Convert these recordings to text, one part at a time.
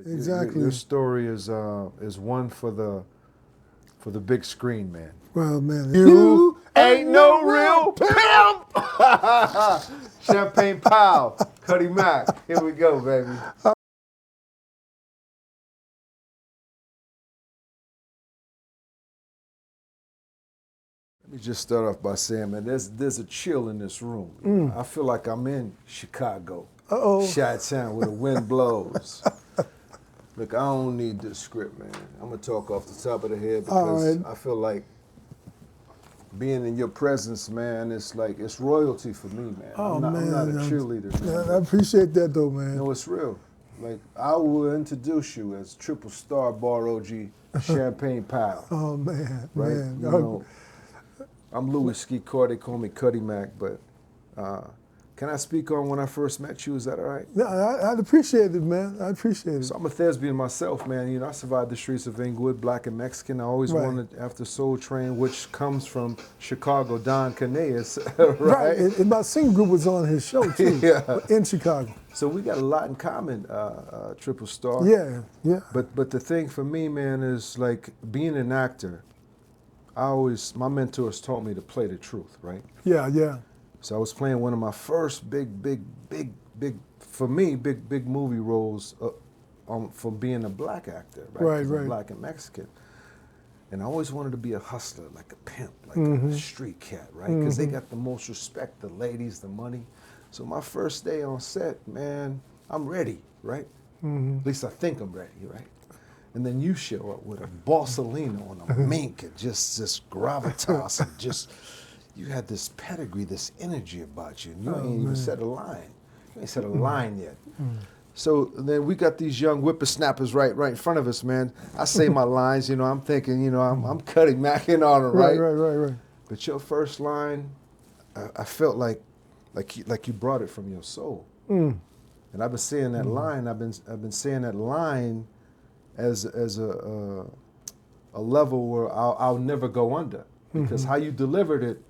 Exactly. Your story is one for the big screen, man. Well, man, You ain't no real pimp. Champagne Powell, Cutty Mac. Here we go, baby. Let me just start off by saying, man, there's a chill in this room. I feel like I'm in Chicago. Chi-Town where the wind blows. Look, I don't need this script, man. I'm gonna talk off the top of the head because I feel like being in your presence, man, it's royalty for me, man. I'm not a cheerleader, man. I appreciate that though, man. No, it's real. Like, I will introduce you as triple star bar OG Champagne Powell. Oh man, right? man. You know, I'm Louis Ski Carr, they call me Cutty Mac, but can I speak on when I first met you? Is that all right? Yeah, I'd appreciate it, man. I appreciate it. So I'm a thespian myself, man. You know, I survived the streets of Inglewood, black and Mexican. I always wanted, after Soul Train, which comes from Chicago, Don Canellas, right? And my singing group was on his show, too, in Chicago. So we got a lot in common, Triple Star. Yeah, yeah. But the thing for me, man, is like being an actor, my mentors taught me to play the truth, right? Yeah, yeah. So I was playing one of my first big movie roles for being a black actor, right? Right. Black and Mexican. And I always wanted to be a hustler, like a pimp, like a street cat, right? Because they got the most respect, the ladies, the money. So my first day on set, man, I'm ready, right? At least I think I'm ready, right? And then you show up with a Borsalino and a mink and just gravitas and just... You had this pedigree, this energy about you, and you ain't even said a line. You ain't said a line yet. So then we got these young whippersnappers right in front of us, man. I say my lines, you know, I'm thinking, you know, I'm cutting macking on them, right? Right. But your first line, I felt like you brought it from your soul. And I've been saying that line. I've been saying that line as a level where I'll never go under, because how you delivered it.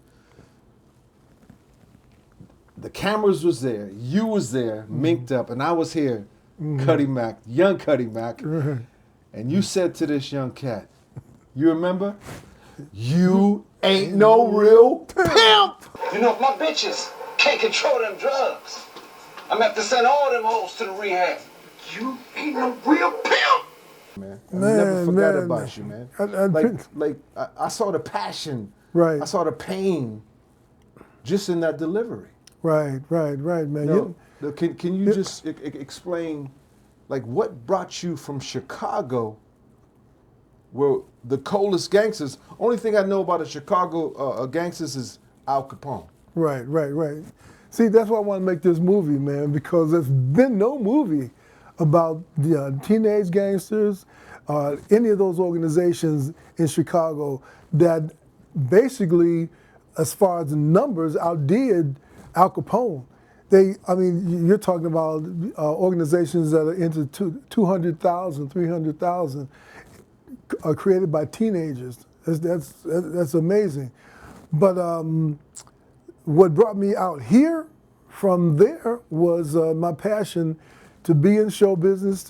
The cameras was there, you was there, minked up, and I was here, Cutty Mac, young Cutty Mac, and you said to this young cat, you remember? You ain't no real pimp! You know, my bitches can't control them drugs. I'm have to send all them hoes to the rehab. You ain't no real pimp! Man, I never forgot about you, man. I saw the passion, I saw the pain just in that delivery. Right, man. No, can you just explain, like, what brought you from Chicago, where the coldest gangsters? Only thing I know about the Chicago gangsters is Al Capone. Right. See, that's why I want to make this movie, man, because there's been no movie about the teenage gangsters, any of those organizations in Chicago that basically, as far as the numbers, outdid Al Capone. You're talking about organizations that are into 200,000, 300,000, are created by teenagers. That's amazing. But what brought me out here from there was my passion to be in show business,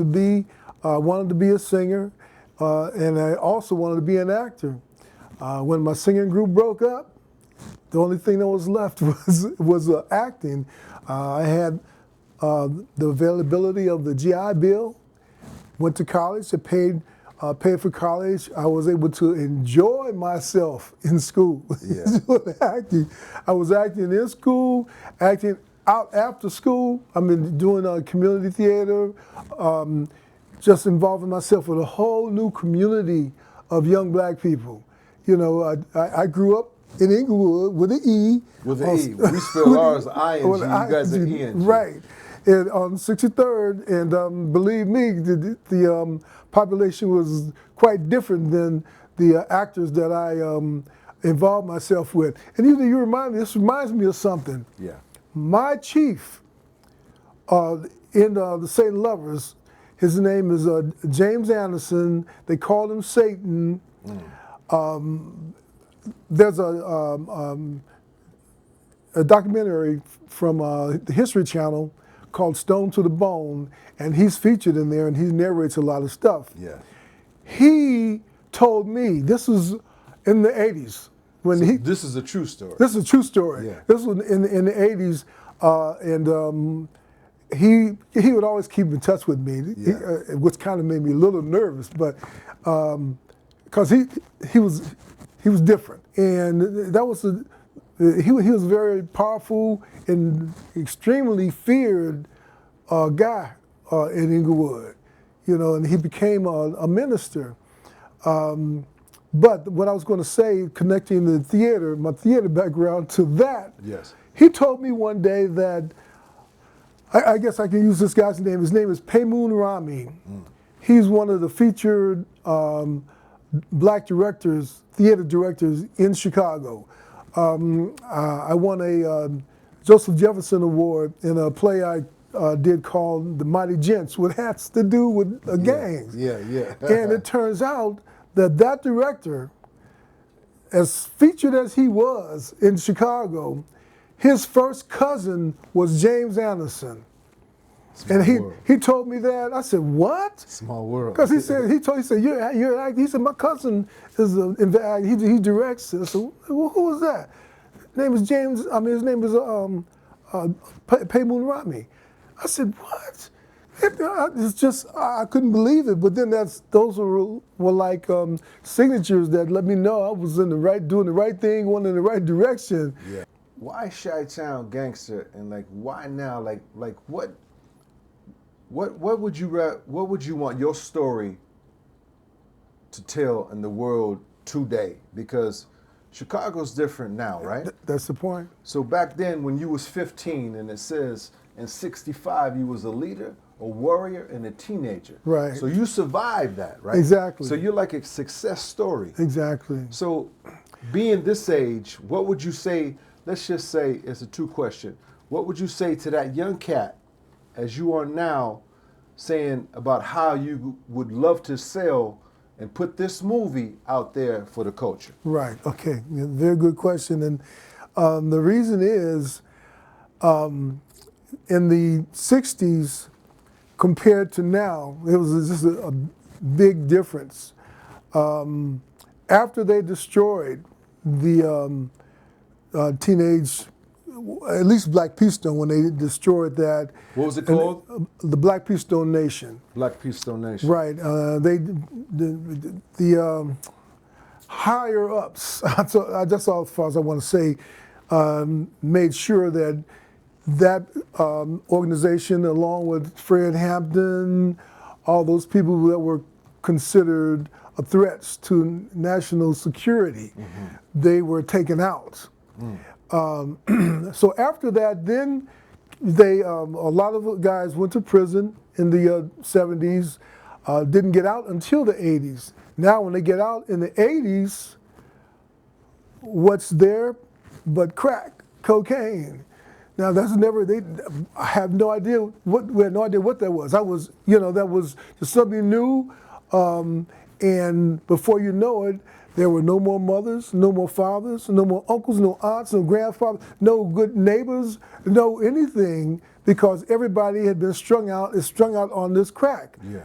wanted to be a singer, and I also wanted to be an actor. When my singing group broke up, the only thing that was left was acting. I had the availability of the GI Bill, went to college, I paid for college. I was able to enjoy myself in school. Acting. I was acting in school, acting out after school. Doing community theater, just involving myself with a whole new community of young black people. You know, I grew up in Inglewood with an E. With an E. We spell ours I-N-G, you guys are E-N-G. Right. And on 63rd, and believe me, the population was quite different than the actors that I involved myself with. And this reminds me of something. Yeah. My chief in the St. Lovers, his name is James Anderson. They call him Satan. There's a documentary from the History Channel called Stone to the Bone, and he's featured in there, and he narrates a lot of stuff. Yeah. He told me, this was in the 80s. When So this is a true story. This is a true story. Yeah. This was in the 80s, and he would always keep in touch with me, Yeah. which kind of made me a little nervous, but because he was different, and that was he was a very powerful and extremely feared guy in Inglewood, and he became a minister. But what I was going to say, connecting the theater, my theater background to that, Yes. he told me one day that, I guess I can use this guy's name. His name is Paymoon Rami. He's one of the featured black directors, theater directors in Chicago. I won a Joseph Jefferson Award in a play I did called The Mighty Gents, which has to do with gangs. Yeah. And it turns out that director, as featured as he was in Chicago, his first cousin was James Anderson. Small And world. he told me that. I said, what? Small world. Because he said you're an actor. He said my cousin is in the act. He directs it. I said, well, who is that? His name is James. I mean, his name is Paymoon Rami. I said, what? It's just I couldn't believe it. But then those were like signatures that let me know I was doing the right thing, going in the right direction. Yeah. Why Chi-Town Gangster, and like why now? Like what would you want your story to tell in the world today? Because Chicago's different now, right? That's the point. So back then when you was 15 and it says in 65 you was a leader, a warrior, and a teenager. Right. So you survived that, right? Exactly. So you're like a success story. Exactly. So being this age, what would you say, let's just say it's a two question. What would you say to that young cat as you are now saying about how you would love to sell and put this movie out there for the culture? Right. Okay. Yeah, very good question. And the reason is, in the 60s compared to now, it was just a big difference. After they destroyed the teenage, at least Black Peastone, when they destroyed that. What was it called? The Black Peastone Nation. Black Peastone Nation. Right. The higher ups, that's all as far as I want to say, made sure that organization, along with Fred Hampton, all those people that were considered threats to national security, they were taken out. So after that, then a lot of the guys went to prison in the 70s, didn't get out until the 80s. Now when they get out in the 80s, what's there but crack, cocaine? Now I have no idea we had no idea what that was. That was just something new, and before you know it, there were no more mothers, no more fathers, no more uncles, no aunts, no grandfathers, no good neighbors, no anything, because everybody had been strung out on this crack. Yeah.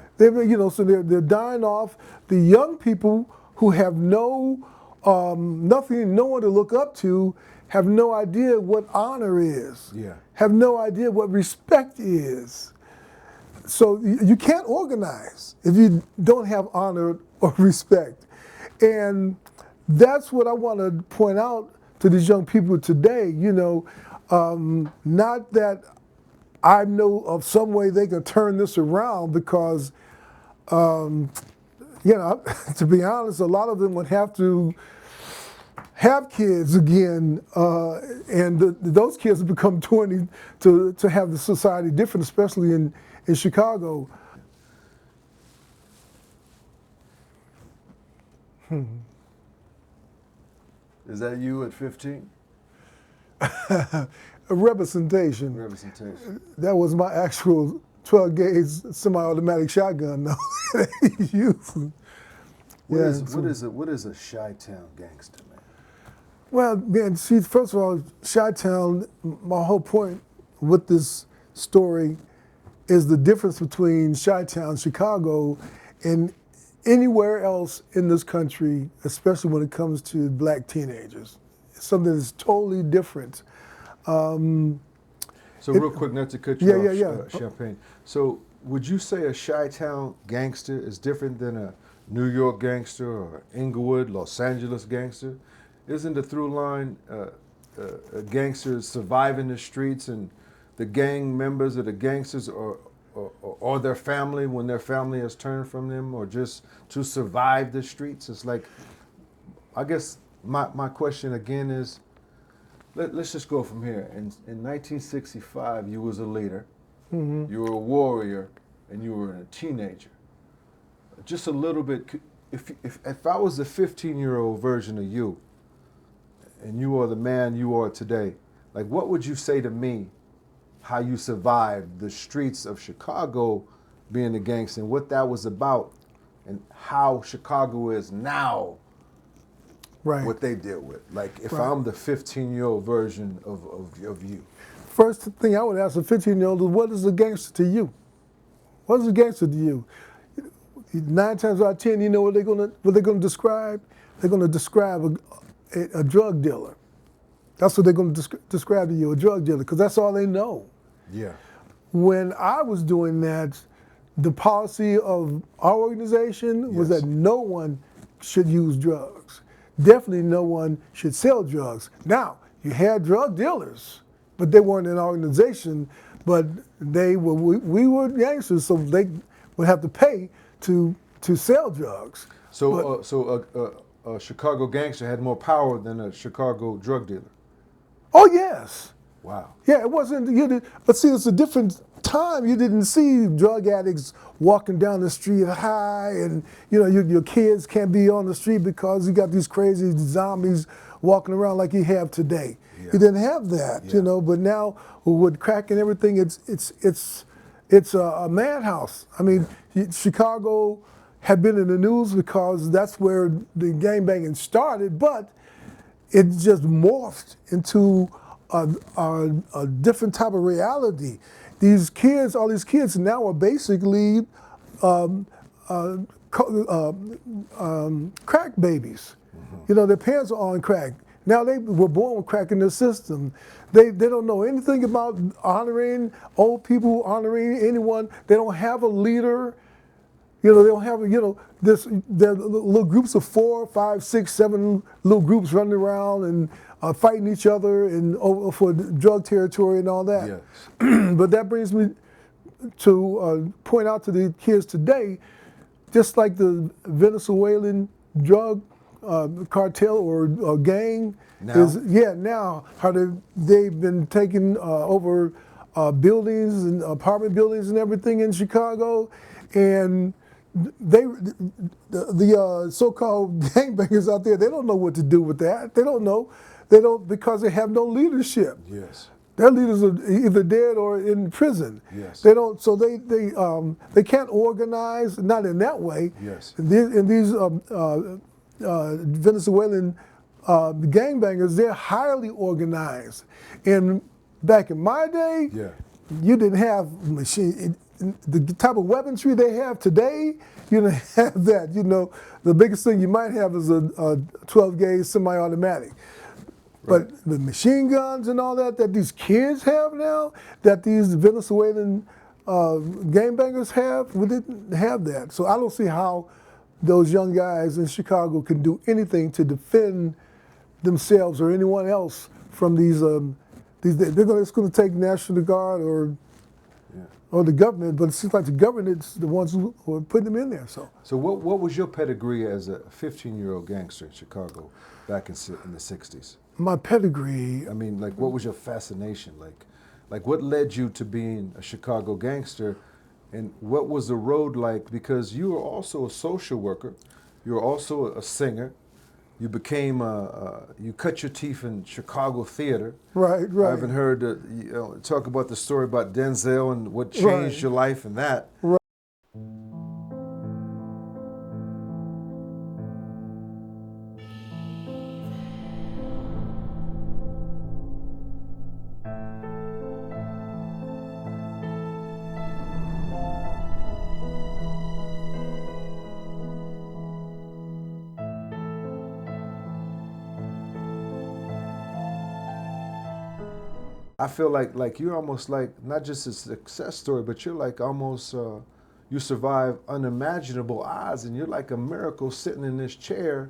So they're dying off. The young people who have nothing, no one to look up to, have no idea what honor is. Yeah. Have no idea what respect is. So you can't organize if you don't have honor or respect. And that's what I want to point out to these young people today, not that I know of some way they can turn this around, because, to be honest, a lot of them would have to have kids again, and those kids have become 20 to have the society different, especially in Chicago. Is that you at 15? A representation. Representation. That was my actual 12-gauge semi-automatic shotgun, though. What is a Chi-Town Gangster, man? Well, man, see, first of all, Chi-Town, my whole point with this story is the difference between Chi-Town, Chicago, and anywhere else in this country, especially when it comes to black teenagers. It's something that's totally different. So real quick, not to cut you off, yeah. Champagne. So would you say a Chi-Town gangster is different than a New York gangster or Inglewood, Los Angeles gangster? Isn't the through line gangsters surviving the streets and the gang members of the gangsters or their family when their family has turned from them, or just to survive the streets? It's like, I guess my question again is, let's just go from here. In 1965, you was a leader, you were a warrior, and you were a teenager. Just a little bit, if I was the 15-year-old version of you, and you are the man you are today, like what would you say to me, how you survived the streets of Chicago being a gangster, and what that was about, and how Chicago is now, Right. what they deal with. Like if Right. I'm the 15-year-old version of you. First thing I would ask a 15-year-old is, what is a gangster to you? What is a gangster to you? 9 times out of 10, you know what they're gonna describe? They're gonna describe a drug dealer. That's what they're gonna describe to you, a drug dealer, because that's all they know. Yeah. When I was doing that, the policy of our organization was Yes. that no one should use drugs. Definitely no one should sell drugs. Now, you had drug dealers, but they weren't an organization, but we were gangsters, so they would have to pay to sell drugs. So a Chicago gangster had more power than a Chicago drug dealer. Oh yes. Wow. Yeah, it wasn't, but see, it's a different time. You didn't see drug addicts walking down the street high, and your kids can't be on the street because you got these crazy zombies walking around like you have today. Yeah. You didn't have that, Yeah. but now with crack and everything, it's a madhouse. I mean, Chicago had been in the news because that's where the gangbanging started, but it just morphed into a different type of reality. All these kids now are basically crack babies. Their parents are on crack. Now they were born with crack in their system. They don't know anything about honoring old people, honoring anyone. They don't have a leader. They don't have, there are little groups of 4, 5, 6, 7 little groups running around and fighting each other and for drug territory and all that. Yes. But that brings me to point out to the kids today, just like the Venezuelan drug cartel or gang Now? now how they've been taking over buildings and apartment buildings and everything in Chicago, and the so-called gangbangers out there, they don't know what to do with that. They don't know. They don't, because they have no leadership. Yes. Their leaders are either dead or in prison. Yes. They don't. So they can't organize. Not in that way. Yes. And these Venezuelan gangbangers, they're highly organized. And back in my day, Yeah. you didn't have the type of weaponry they have today. You didn't have that. The biggest thing you might have is a 12-gauge semi-automatic. Right. But the machine guns and all that these kids have now, that these Venezuelan gangbangers have, we didn't have that. So I don't see how those young guys in Chicago can do anything to defend themselves or anyone else from these. It's going to take National Guard or the government, but it seems like the government is the ones who are putting them in there. So what was your pedigree as a 15-year-old gangster in Chicago back in the 60s? My pedigree. I mean, like, what was your fascination? Like what led you to being a Chicago gangster, and what was the road like? Because you were also a social worker, you were also a singer. You became you cut your teeth in Chicago theater. Right. I haven't heard talk about the story about Denzel and what changed your life and that. Right. I feel like you're almost like not just a success story, but you're like almost you survive unimaginable odds, and you're like a miracle sitting in this chair,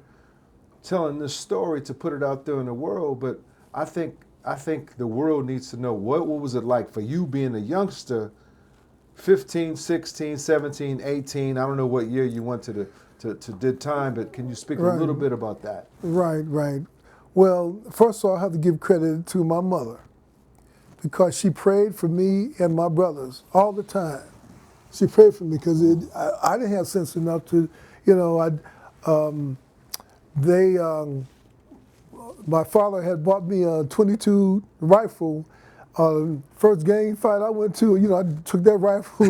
telling this story to put it out there in the world. But I think the world needs to know what was it like for you being a youngster, 15, 16, 17, 18. I don't know what year you went to did time, but can you speak a little bit about that? Right. Well, first of all, I have to give credit to my mother because she prayed for me and my brothers all the time. She prayed for me because I didn't have sense enough to, my father had bought me a .22 rifle. First gang fight I went to, I took that rifle.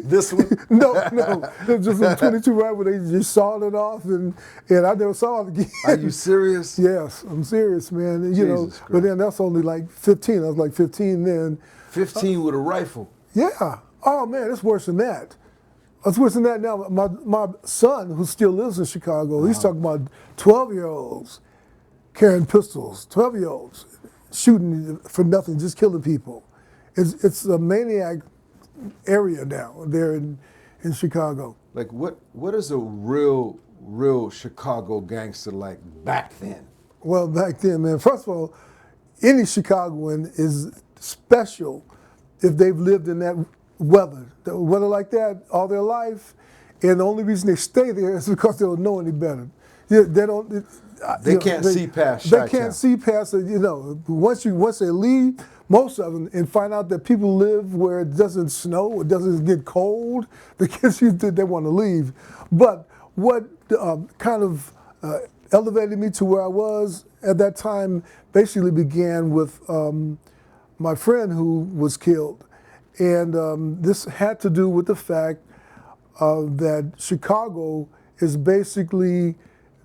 This one? No, it was just a .22 rifle. They just sawed it off, and I never saw it again. Are you serious? Yes, I'm serious, man. And, Jesus but then that's only like 15. I was like 15 then. 15 with a rifle? Yeah. Oh man, it's worse than that. It's worse than that now. My son, who still lives in Chicago, he's talking about 12-year-olds carrying pistols, 12-year-olds shooting for nothing, just killing people. It's a maniac area now there in Chicago. Like what is a real Chicago gangster like back then? Well, back then, man, first of all, any Chicagoan is special if they've lived in that weather like that all their life, and the only reason they stay there is because they don't know any better. They don't. They can't see past They Chi-Town. can't see past it. Once they leave, most of them, and find out that people live where it doesn't snow, it doesn't get cold, they want to leave. But what kind of elevated me to where I was at that time basically began with my friend who was killed. And this had to do with the fact that Chicago is basically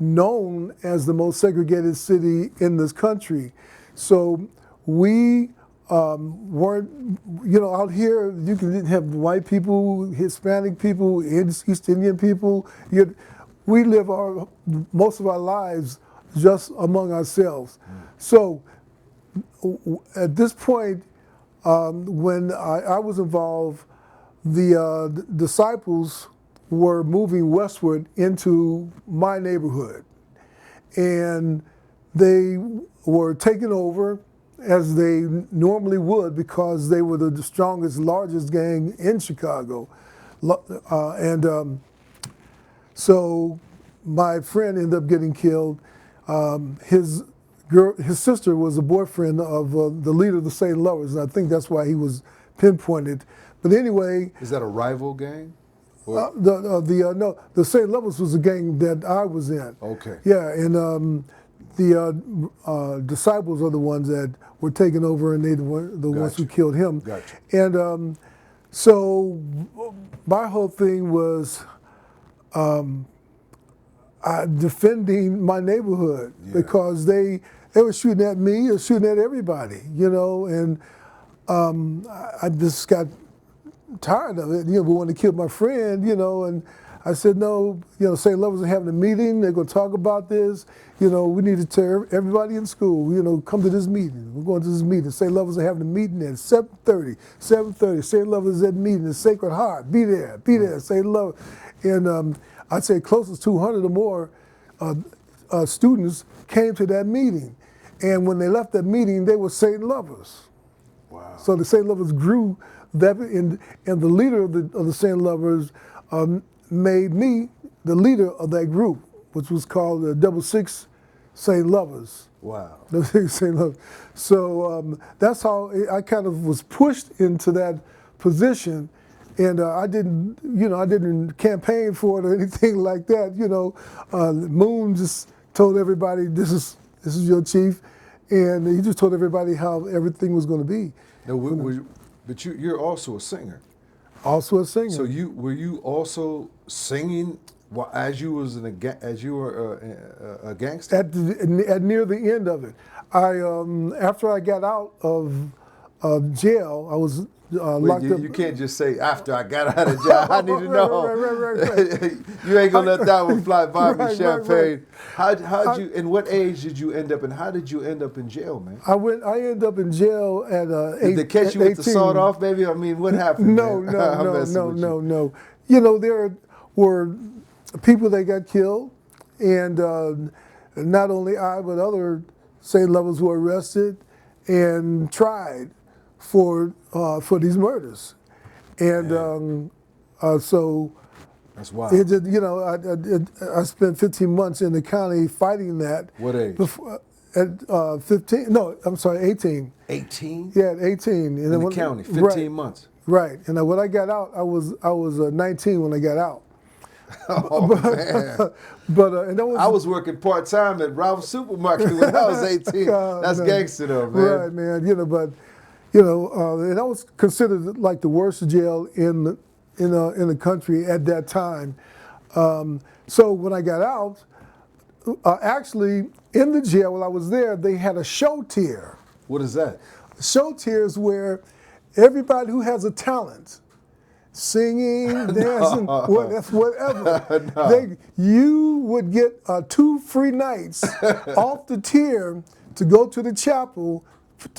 known as the most segregated city in this country. So we weren't, out here you can have white people, Hispanic people, East Indian people. We live most of our lives just among ourselves. So at this point, when I was involved, the disciples were moving westward into my neighborhood. And they were taken over as they normally would because they were the strongest, largest gang in Chicago. So my friend ended up getting killed. His sister was a boyfriend of the leader of the St. Lovers, and I think that's why he was pinpointed. But anyway, is that a rival gang? The St. Lovers was a gang that I was in. Okay. Yeah, and the disciples are the ones that were taken over, and they were the ones who killed him. Gotcha. And so my whole thing was defending my neighborhood because they were shooting at me or shooting at everybody, and I just got tired of it. But when they killed my friend, and I said, no, St. Lovers are having a meeting. They're going to talk about this. We need to tell everybody in school, come to this meeting. We're going to this meeting. St. Lovers are having a meeting at 7:30. St. Lovers at meeting, the Sacred Heart. Be there, St. Lovers. And I'd say close to 200 or more students came to that meeting. And when they left that meeting, they were St. Lovers. Wow. So the St. Lovers grew, and the leader of the St. Lovers made me the leader of that group, which was called the 66 St. Lovers. Wow. The 66 St. Lovers. So that's how I kind of was pushed into that position. And I didn't campaign for it or anything like that. Moon just told everybody, this is your chief, and he just told everybody how everything was going to be. No, but you're also a singer. Also a singer. So were you also singing as you were a gangster? At near the end of it, after I got out of jail. I was locked up. You can't just say after I got out of jail. I need to know. Right. You ain't gonna let that one fly by me, Right. Champagne. How'd you? And what age did you end up? And how did you end up in jail, man? I ended up in jail at Did they catch you with the sawed off, baby? I mean, what happened? No. You know, there were people that got killed, and not only I, but other state levels were arrested and tried for these murders, and so That's wild. it just, you know, I spent 15 months in the county fighting that. What age? At 15? No, I'm sorry, 18. 18? Yeah, at 18. In the county, 15 months. Right, and when I got out, I was 19 when I got out. Oh man! And that was, I was working part time at Ralph's Supermarket when I was 18. That's man. gangster though, man. Right, man. You know, and that was considered like the worst jail in the country at that time. So when I got out, actually in the jail while I was there, they had a show tier. What is that? Show tiers where everybody who has a talent, singing, dancing, whatever, you would get 2 free nights off the tier to go to the chapel.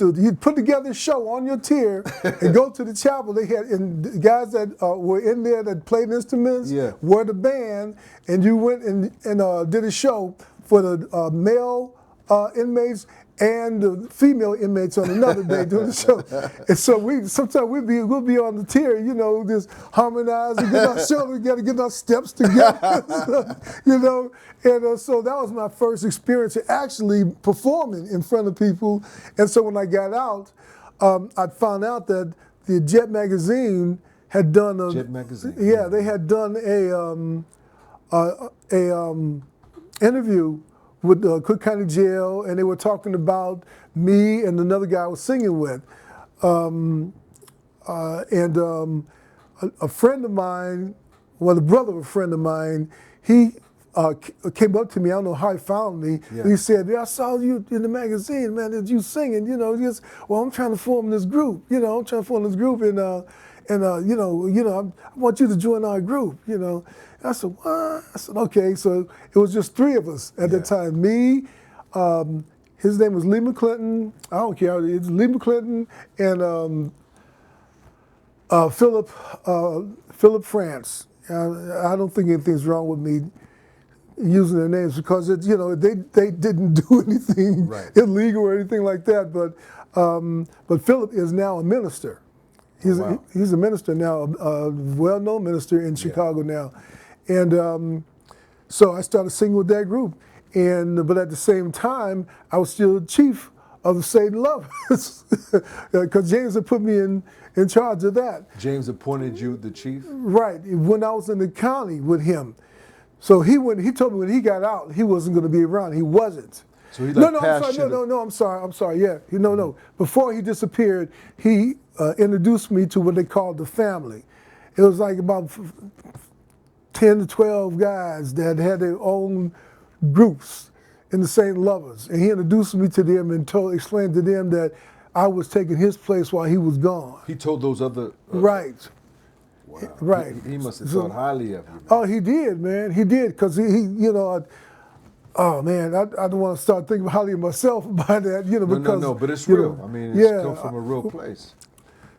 You'd put together a show on your tier and go to the chapel. They had and guys that were in there that played instruments, were the band, and you went and did a show for the male inmates and the female inmates on another day doing the show. And so sometimes we'll be on the tier, you know, just harmonizing, get our shoulders together, get our steps together, you know. And so that was my first experience actually performing in front of people. And so when I got out, I found out that the Jet magazine had done a Jet magazine. Yeah, they had done a interview with Cook County Jail, and they were talking about me and another guy I was singing with. A friend of mine, well, the brother of a friend of mine, he came up to me. I don't know how he found me. Yeah. He said, "I saw you in the magazine, man. Did you singing? You know, well, I'm trying to form this group. You know, and I want you to join our group. You know." I said, "What?" I said, "Okay." So it was just 3 of us at that time. Me, his name was Lee McClinton. I don't care. It's Lee McClinton and Philip France. I don't think anything's wrong with me using their names because it's, you know, they didn't do anything illegal or anything like that. But Philip is now a minister. He's a minister now, a well-known minister in Chicago now. And so I started singing with that group. But at the same time, I was still chief of the Satan Lovers because James had put me in charge of that. James appointed you the chief? Right, when I was in the county with him. So he told me when he got out, he wasn't going to be around. He wasn't. So he I'm sorry. Yeah, no. Before he disappeared, he introduced me to what they called the family. It was like about 10 to 12 guys that had their own groups in the St. Lovers. And he introduced me to them and explained to them that I was taking his place while he was gone. He told those other... Right. Wow. Right. He must have thought highly of you. Man. Oh, he did, man. He did, because he you know, oh man, I don't want to start thinking highly of myself about that, you know, because... No, but it's real. I mean, it's come from a real place.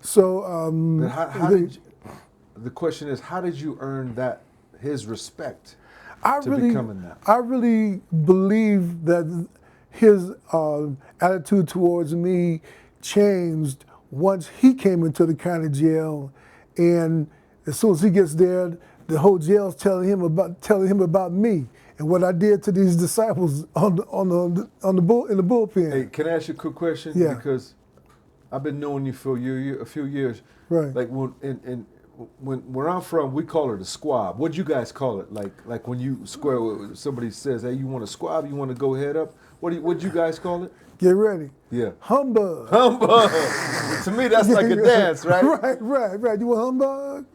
So, the question is, how did you earn his respect becoming that? I really believe that his attitude towards me changed once he came into the county jail, and as soon as he gets there, the whole jail's telling him about me and what I did to these disciples in the bullpen. Hey, can I ask you a quick question? Yeah. Because I've been knowing you for a few years. Right. Like where I'm from, we call it a squab. What do you guys call it? Like when you somebody says, "Hey, you want a squab? You want to go head up?" What do you guys call it? Get ready. Yeah. Humbug. Humbug. To me, that's like a dance, right? Right. You want humbug?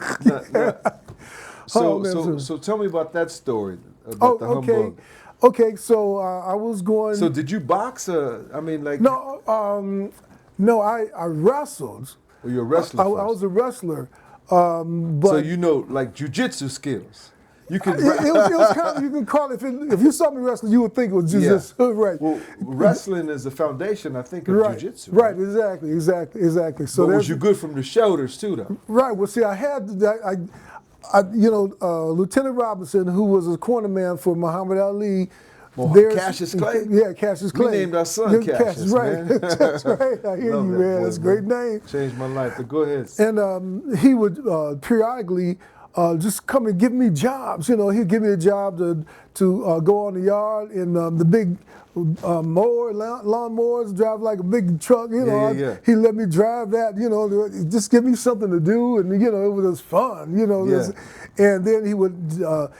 So tell me about that story about the humbug. Okay, so I was going. So did you box? I mean, like. No, No, I wrestled. Well, you're a wrestler I first. was a wrestler. But So you know, like jujitsu skills. You can. it was kind of, you can call it, if you saw me wrestling, you would think it was jiu-jitsu. Right. Well, wrestling is the foundation, I think, of jujitsu. Right, exactly. So but was you good from the shoulders too, though? Right. Well, see, I had Lieutenant Robinson, who was a corner man for Muhammad Ali. Cassius Clay? Yeah, Cassius Clay. We named our son Cassius, right. man. That's right. I hear Love you, that man. boy, That's a great name. Changed my life, but go ahead. And he would periodically just come and give me jobs. You know, he'd give me a job to go on the yard in the big lawn mowers, drive like a big truck. You know, he let me drive that. You know, just give me something to do, and you know, it was fun. You know, and then he would.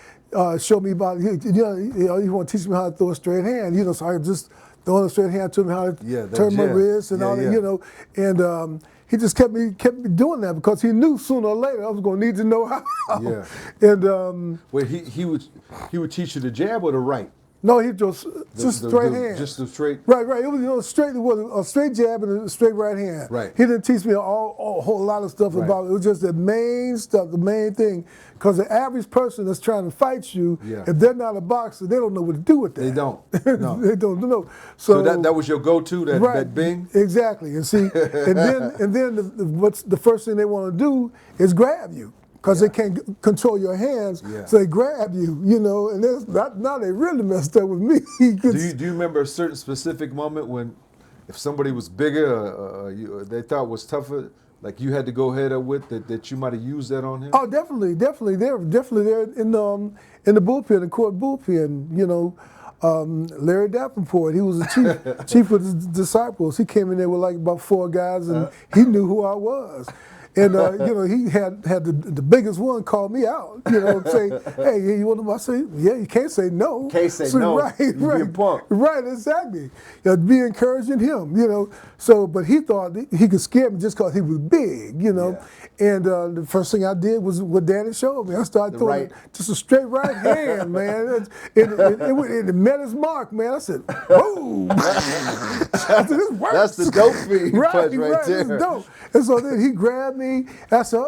Show me about, he want to teach me how to throw a straight hand, you know, so I just throw a straight hand to me, how to turn my wrist and all that, you know, and he just kept me doing that because he knew sooner or later I was going to need to know how. Yeah. And wait, he would teach you the jab or the right? No, he just straight hand. Just the straight. Right. It was straight. It was a straight jab and a straight right hand. Right. He didn't teach me a whole lot of stuff about it. It was just the main stuff, the main thing. Because the average person that's trying to fight you, if they're not a boxer, they don't know what to do with that. They don't. No. They don't know. So that was your go-to, that bing? Exactly. And see, and then what's the first thing they want to do is grab you. Because they can't control your hands, so they grab you, you know, and now they really messed up with me. Do you remember a certain specific moment when, if somebody was bigger, they thought was tougher, like you had to go head up with, that you might have used that on him? Oh, definitely. They're in the bullpen, the court bullpen, you know. Larry Davenport, he was the chief with his disciples. He came in there with like about 4 guys, and he knew who I was. And you know, he had the biggest one call me out, you know, say, "Hey, you want to?" I say, "Yeah, you can't say no." Can't say no. Right, you be a punk. Right, exactly. Be encouraging him, you know. So, but he thought he could scare me just because he was big, you know. And the first thing I did was what Danny showed me. I started throwing just a straight right hand, man. It met his mark, man. I said, "Whoa!" I said, "This works." That's the dope feed punch right there. This is dope. And so then he grabbed me. I said,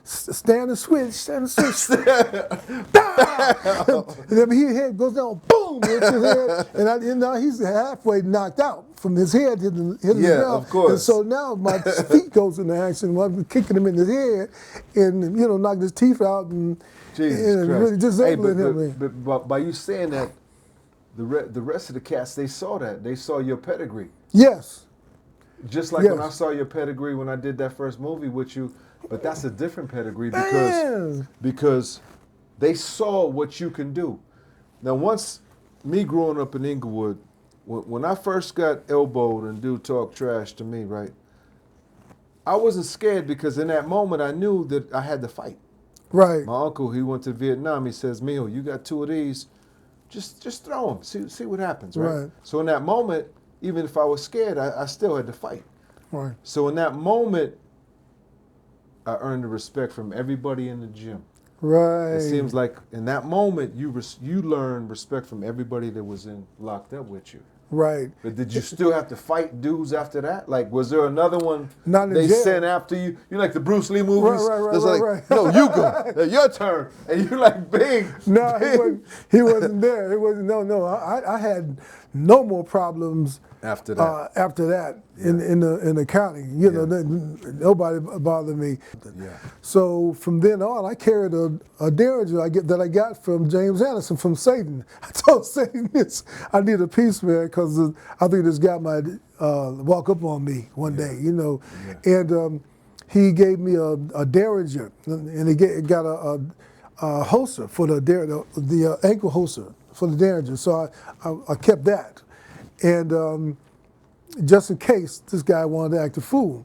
stand and switch. And then his head goes down, boom, hits his head. And now he's halfway knocked out from his head hitting the ground. Yeah, of course. And so now my feet goes into action. I'm kicking him in his head and, you know, knocking his teeth out and really disabling him. But by you saying that, the rest of the cats, they saw that. They saw your pedigree. Yes. Just like when I saw your pedigree when I did that first movie with you, but that's a different pedigree because they saw what you can do. Now, once me growing up in Inglewood, when I first got elbowed and dude talked trash to me, right, I wasn't scared because in that moment I knew that I had to fight. Right. My uncle, he went to Vietnam. He says, "Mijo, you got 2 of these, just throw them, see what happens," right? So in that moment, even if I was scared, I still had to fight. Right. So in that moment, I earned the respect from everybody in the gym. Right. It seems like in that moment, you learned respect from everybody that was locked up with you. Right. But did you still have to fight dudes after that? Like, was there another one they sent after you? You like the Bruce Lee movies? Right. No, you go. Your turn. And you like, bing. No, he wasn't there. No. I had no more problems after that. In the county, you know, nobody bothered me. Yeah. So from then on, I carried a derringer that I got from James Anderson from Satan. I told Satan this, I need a piece, man, because I think this guy might walk up on me one day, you know. And he gave me a derringer, and he got a holster for the ankle holster for the derringer. So I kept that. And just in case this guy wanted to act a fool,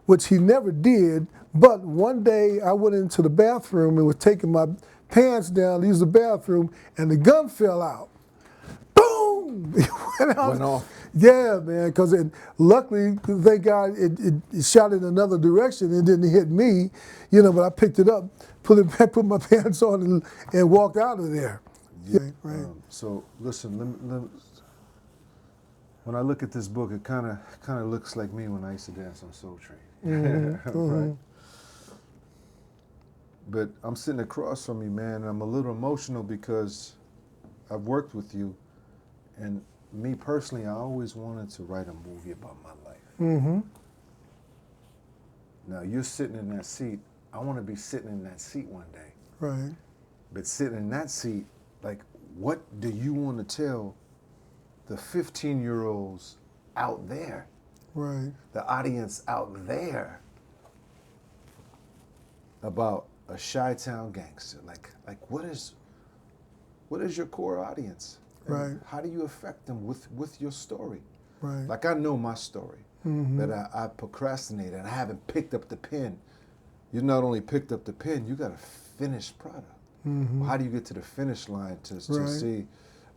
which he never did. But one day I went into the bathroom and was taking my pants down to use the bathroom, and the gun fell out. Boom! It went off. Yeah, man, because luckily, thank God, it shot in another direction and didn't hit me, you know, but I picked it up, put my pants on and walked out of there. Yeah. Right. So listen, When I look at this book, it kind of looks like me when I used to dance on Soul Train. Right? But I'm sitting across from you, man, and I'm a little emotional because I've worked with you, and me personally, I always wanted to write a movie about my life. Now, you're sitting in that seat. I want to be sitting in that seat one day. Right. But sitting in that seat, like, what do you want to tell the 15-year-olds out there, Right. the audience out there, about a Chi-Town Gangster? Like what is your core audience? And Right. how do you affect them with your story? Right. Like, I know my story, that I procrastinated. I haven't picked up the pen. You not only picked up the pen, you got a finished product. How do you get to the finish line to Right. see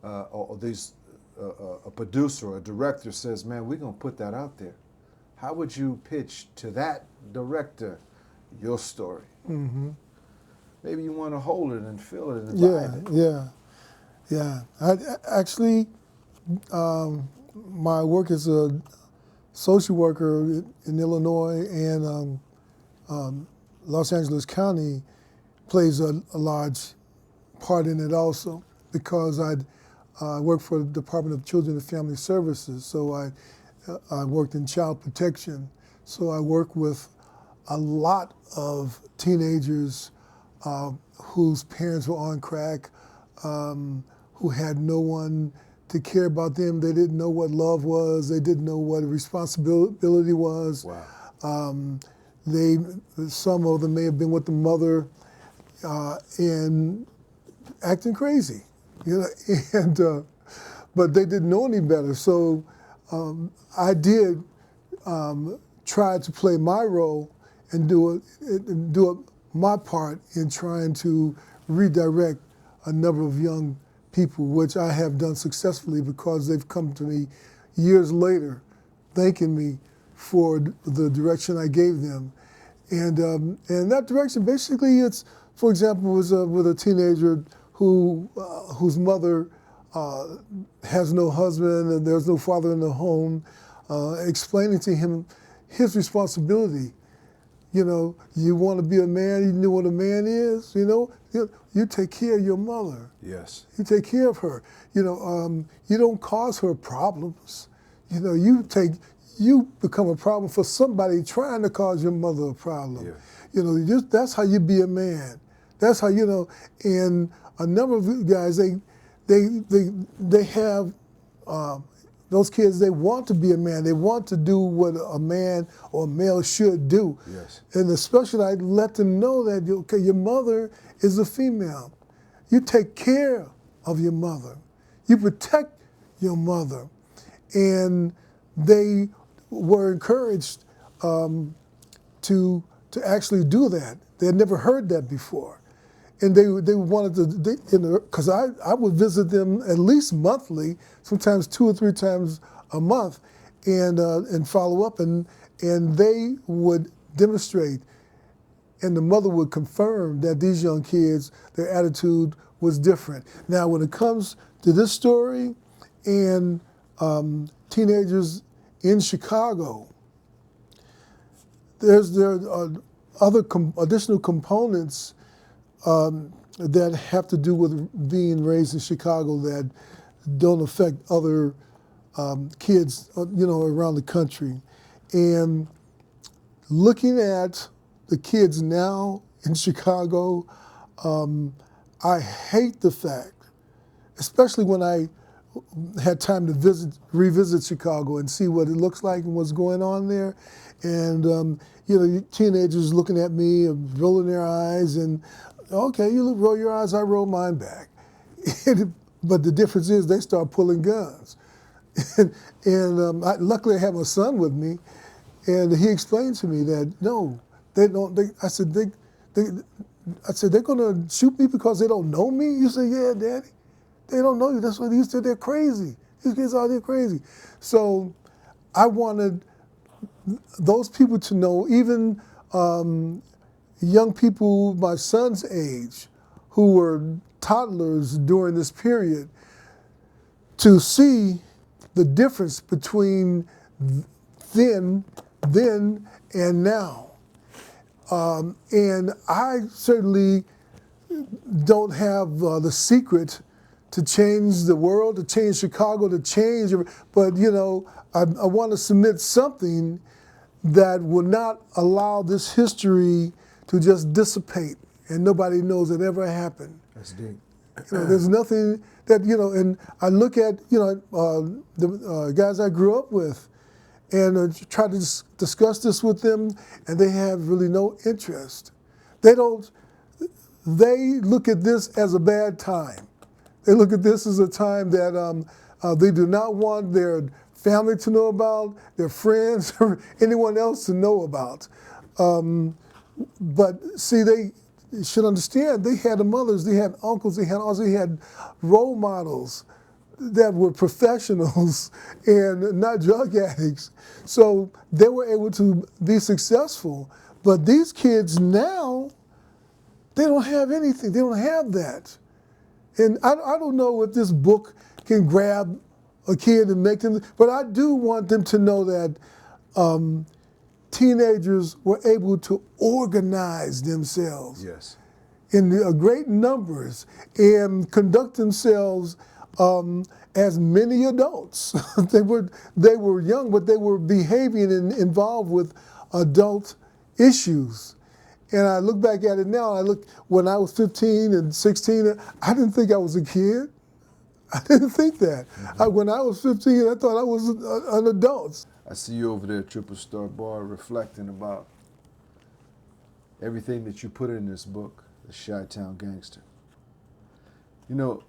a producer or a director says, man, we're going to put that out there? How would you pitch to that director your story? Maybe you want to hold it and feel it and vibe it. Yeah. I actually, my work as a social worker in Illinois and Los Angeles County plays a large part in it also, because I work for the Department of Children and Family Services, so I worked in child protection. So I work with a lot of teenagers whose parents were on crack, who had no one to care about them. They didn't know what love was. They didn't know what responsibility was. Wow. Some of them may have been with the mother and acting crazy, and but they didn't know any better. So I did try to play my role and do my part in trying to redirect a number of young people, which I have done successfully, because they've come to me years later thanking me for the direction I gave them. And that direction, basically, it's, for example, was with a teenager whose mother has no husband and there's no father in the home, explaining to him his responsibility. You want to be a man, you know what a man is, you take care of your mother. Yes. You take care of her. You don't cause her problems. You become a problem for somebody trying to cause your mother a problem. Yeah. That's how you be a man. That's how, and a number of guys, they have, those kids, they want to be a man. They want to do what a man or a male should do. Yes. And especially I let them know that, okay, your mother is a female. You take care of your mother. You protect your mother. And they were encouraged to actually do that. They had never heard that before. And they wanted to, because I would visit them at least monthly, sometimes 2 or 3 times a month, and follow up, and they would demonstrate, and the mother would confirm that these young kids, their attitude was different. Now, when it comes to this story and teenagers in Chicago, there are other additional components that have to do with being raised in Chicago that don't affect other kids, around the country. And looking at the kids now in Chicago, I hate the fact, especially when I had time to revisit Chicago and see what it looks like and what's going on there. And, teenagers looking at me and rolling their eyes, and okay, you roll your eyes, I roll mine back. But the difference is they start pulling guns. and luckily I have my son with me, and he explained to me that, no, they don't, I said, they're gonna shoot me because they don't know me? You say, yeah, Daddy, they don't know you. That's what he said, they're crazy. These kids out there crazy. So I wanted those people to know, even young people my son's age who were toddlers during this period, to see the difference between then and now. And I certainly don't have the secret to change the world, to change Chicago, to change, but you know, I want to submit something that will not allow this history to just dissipate and nobody knows it ever happened. That's deep. You know, there's nothing that, you know, and I look at, you know, the guys I grew up with and try to discuss this with them, and they have really no interest. They look at this as a bad time. They look at this as a time that they do not want their family to know about, their friends, or anyone else to know about. But see, they should understand, they had mothers, they had uncles, they had aunts, they had role models that were professionals and not drug addicts. So they were able to be successful. But these kids now, they don't have anything. They don't have that. And I don't know if this book can grab a kid and make them, but I do want them to know that teenagers were able to organize themselves Yes. in great numbers and conduct themselves as many adults. they were young, but they were behaving and involved with adult issues. And I look back at it now, when I was 15 and 16, I didn't think I was a kid. I didn't think that. When I was 15, I thought I was an adult. I see you over there at Triple Star Bar reflecting about everything that you put in this book, The Chi-Town Gangster. You know,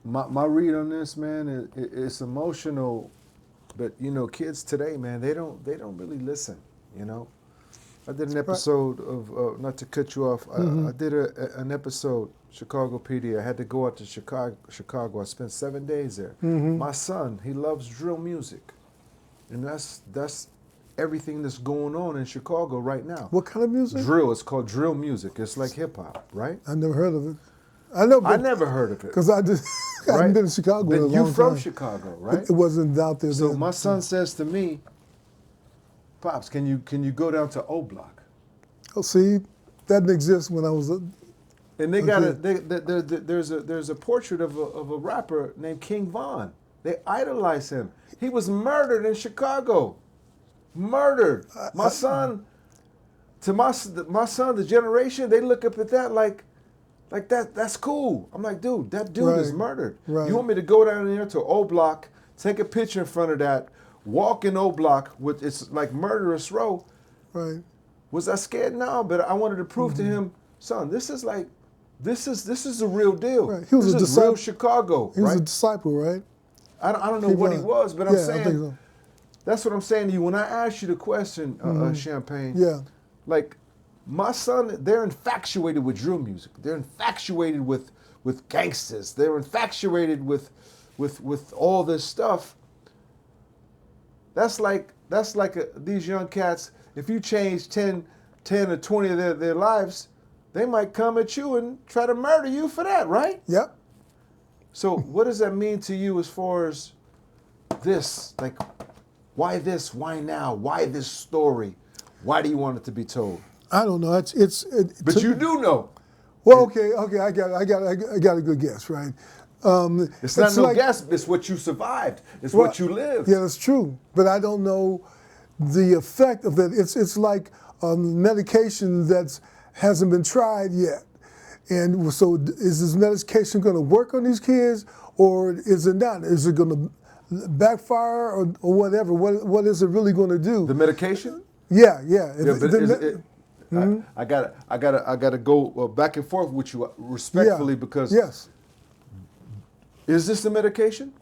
my read on this, man, it's emotional, but you know, kids today, man, they don't really listen, you know. I did an episode of, not to cut you off, I did an episode, Chicago PD. I had to go out to Chicago. I spent 7 days there. My son, he loves drill music. And that's everything that's going on in Chicago right now. What kind of music? Drill. It's called drill music. It's like hip hop, right? I never heard of it. I never heard of it. Because I haven't been to Chicago in a long time. You're from Chicago, right? It wasn't out there. So then. my son says to me, Pops, can you go down to O Block? Oh, see, that didn't exist when I was. And they got there's a portrait of a rapper named King Von. They idolize him. He was murdered in Chicago. Murdered. My son, the generation, they look up at that like that's cool. I'm like, dude, that dude is murdered. Right. You want me to go down there to O Block, take a picture in front of that, walk in O Block with it's like murderous row. Right. Was I scared? No, but I wanted to prove to him, son, this is the real deal. Right. He was this a is disciple. real Chicago, He was right? a disciple, right? I don't know what he was, but I'm I saying, think so. that's what I'm saying to you. When I asked you the question, Champagne, Yeah. like my son, they're infatuated with drill music. They're infatuated with gangsters. They're infatuated with all this stuff. That's like these young cats. If you change 10 or 20 of their lives, they might come at you and try to murder you for that, right? Yep. So what does that mean to you as far as this? Like, why this? Why now? Why this story? Why do you want it to be told? I don't know. But you do know. Well, okay. I got a good guess, right? It's not no guess. It's what you survived. It's what you lived. Yeah, that's true. But I don't know the effect of that. It's like medication that hasn't been tried yet. And so is this medication going to work on these kids or is it not? Is it going to backfire or whatever? What is it really going to do? The medication? Yeah. I gotta go back and forth with you respectfully because yes. Is this the medication?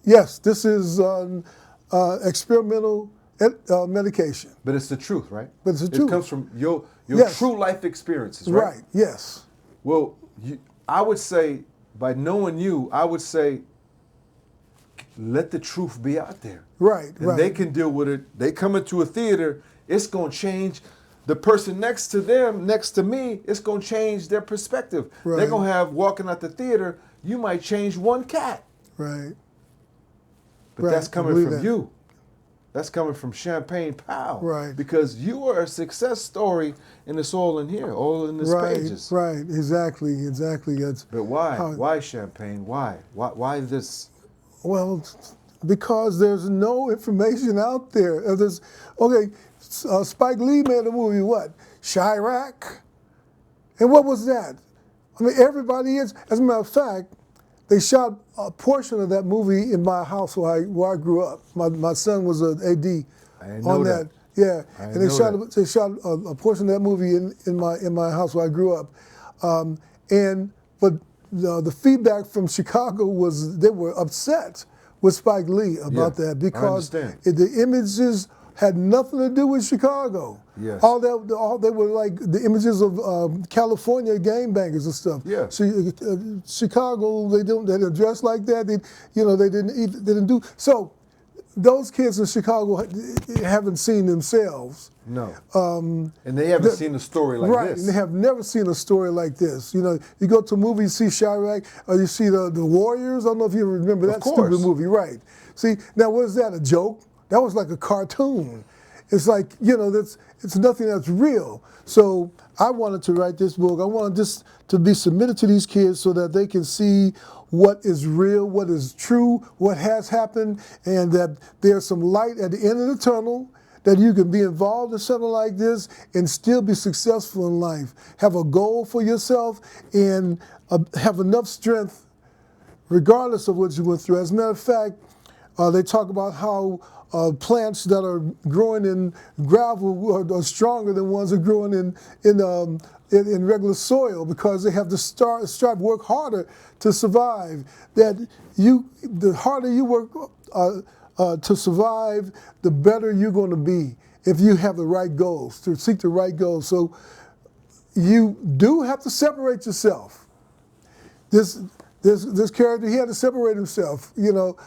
Yes, this is experimental medication. But it's the truth, right? But it's the truth. It comes from your Yes. true life experiences, right? Right, yes. Well, I would say, by knowing you, I would say, let the truth be out there. Right, and they can deal with it. They come into a theater, it's going to change. The person next to them, next to me, it's going to change their perspective. Right. They're going to have, walking out the theater, you might change one cat. Right. But Right, that's I coming believe from that. you. That's coming from Champagne Powell. Right. Because you are a success story, and it's all in here, all in this Right, pages. right, exactly. It's But why? how- Why Champagne? Why? Why this? Well, because there's no information out there. Spike Lee made a movie, what? Chirac? And what was that? I mean, everybody is. As a matter of fact, they shot a portion of that movie in my house where I grew up. My son was an AD I didn't on know that. that. Yeah, I and didn't know that. they shot a portion of that movie in my house where I grew up. But the feedback from Chicago was they were upset with Spike Lee about Yeah, that I because understand. the images had nothing to do with Chicago. Yes. All they were like the images of California gangbangers and stuff. Yeah. Chicago, they didn't dress like that. They didn't do so. Those kids in Chicago haven't seen themselves. No. And they haven't seen a story like Right, this. and they have never seen a story like this. You go to a movie, you see Chirac, or you see the Warriors. I don't know if you remember that course. stupid movie, right? See, now what is that, a joke? That was like a cartoon. It's like, it's nothing that's real. So I wanted to write this book. I wanted this to be submitted to these kids so that they can see what is real, what is true, what has happened, and that there's some light at the end of the tunnel, that you can be involved in something like this and still be successful in life. Have a goal for yourself and have enough strength regardless of what you went through. As a matter of fact, they talk about how plants that are growing in gravel are stronger than ones that are growing in regular soil because they have to work harder to survive. That the harder you work to survive, the better you're going to be if you have the right goals, to seek the right goals. So you do have to separate yourself. This character, he had to separate himself, he went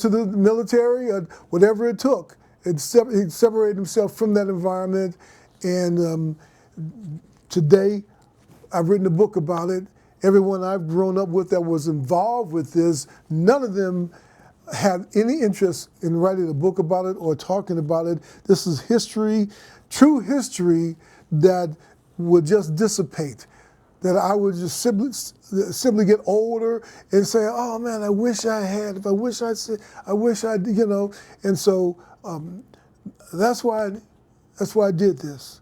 to the military, whatever it took. He separated himself from that environment, and today, I've written a book about it. Everyone I've grown up with that was involved with this, none of them had any interest in writing a book about it or talking about it. This is history, true history that would just dissipate. That I would just simply get older and say, oh man, I wish I had, and so that's why I did this.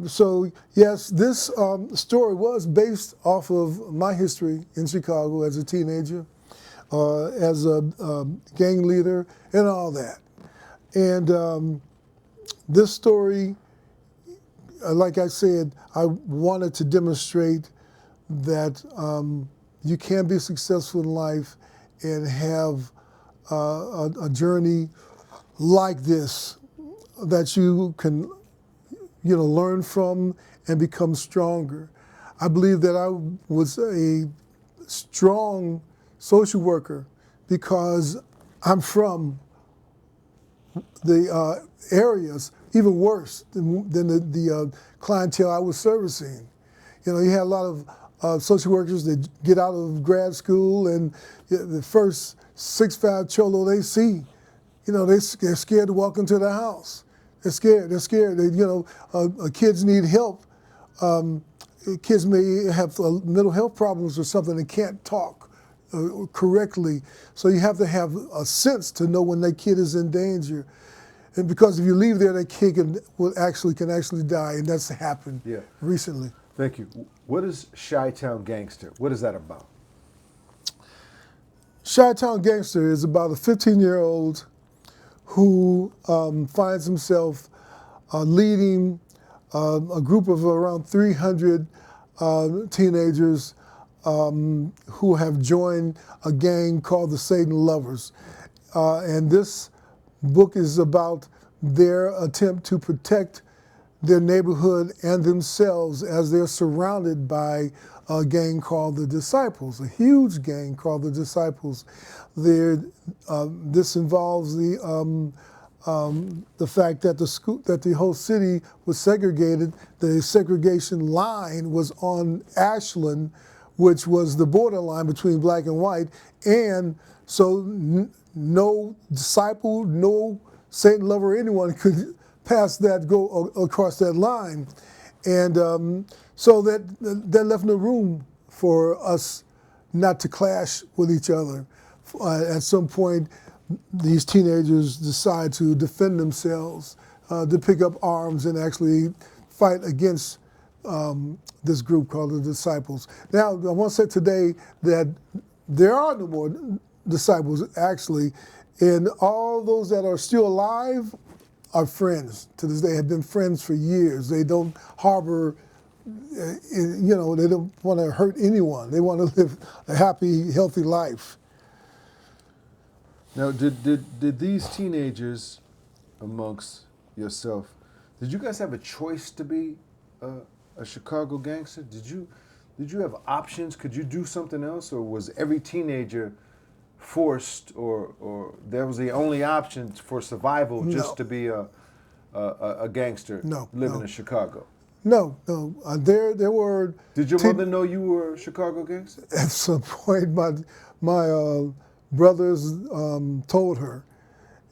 So yes, this story was based off of my history in Chicago as a teenager, as a gang leader and all that. And this story, like I said, I wanted to demonstrate that you can be successful in life and have a journey like this that you can learn from and become stronger. I believe that I was a strong social worker because I'm from the areas even worse than the clientele I was servicing. You had a lot of social workers that get out of grad school and the first 6'5" cholo they see, they're scared to walk into the house. They're scared. Kids need help. Kids may have mental health problems or something and can't talk correctly. So you have to have a sense to know when that kid is in danger. And because if you leave there, that kid can actually die, and that's happened recently. Thank you. What is Chi-Town Gangster? What is that about? Chi-Town Gangster is about a 15-year-old who finds himself leading a group of around 300 teenagers who have joined a gang called the Satan Lovers. And this book is about their attempt to protect their neighborhood and themselves as they're surrounded by a gang called the Disciples, a huge gang called the Disciples. This involves the fact that the whole city was segregated. The segregation line was on Ashland, which was the borderline between black and white, and so no disciple, no Satan lover, anyone could pass that, go across that line, and so that left no room for us not to clash with each other. At some point, these teenagers decide to defend themselves, to pick up arms and actually fight against this group called the Disciples. Now, I want to say today that there are no more disciples, actually, and all those that are still alive are friends. To this day, have been friends for years. They don't harbor, they don't want to hurt anyone. They want to live a happy, healthy life. Now, did these teenagers amongst yourself, did you guys have a choice to be a Chicago gangster? Did you have options? Could you do something else, or was every teenager forced, or there was the only option for survival just to be a gangster living in Chicago? No. There were. Did your mother know you were a Chicago gangster? At some point, my brothers told her,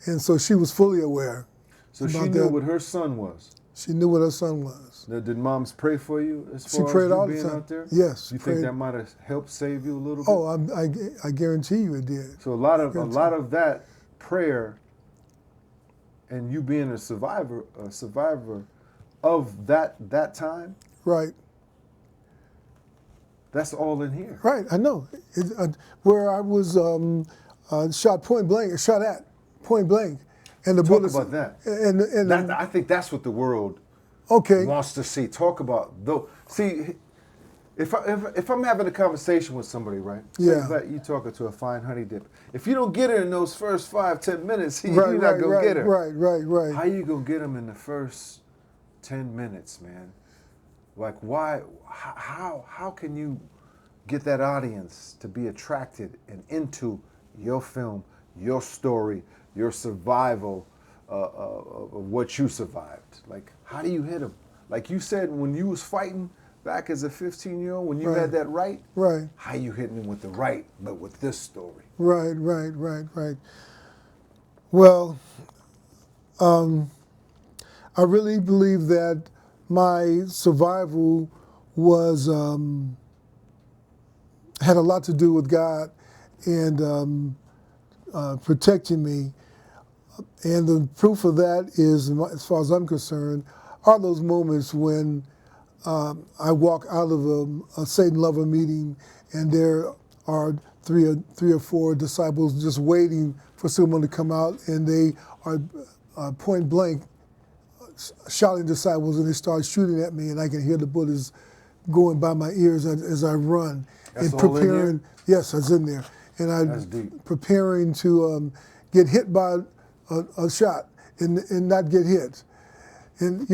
and so she was fully aware. So she knew what her son was. She knew what her son was. Now, did moms pray for you as She far as prayed you all the being time. out there? Yes. You think that might have helped save you a little bit? Oh, I guarantee you it did. So a lot of that prayer and you being a survivor of that time. Right. That's all in here. Right, I know. Where I was shot at point blank, and the bullets. Talk about that. And I think that's what the world wants to see. Talk about though. See, if I'm having a conversation with somebody, right? Yeah. Say that you talking to a fine honey dip. If you don't get her in those first 5-10 minutes, you're not gonna get her. Right. How you gonna get them in the first 10 minutes, man? Like, why? How can you get that audience to be attracted and into your film, your story, your survival of what you survived? Like, how do you hit them? Like you said, when you was fighting back as a 15-year-old, when you had that right, how you hitting them with the right, but with this story? Right. Well, I really believe that my survival was had a lot to do with God and protecting me. And the proof of that is, as far as I'm concerned, are those moments when I walk out of a Satan lover meeting and there are three or four disciples just waiting for someone to come out, and they are point blank shouting disciples, and they start shooting at me, and I can hear the bullets going by my ears as I run. That's and all in preparing, there? Yes, that's in there. And I'm preparing to get hit by a shot and not get hit. And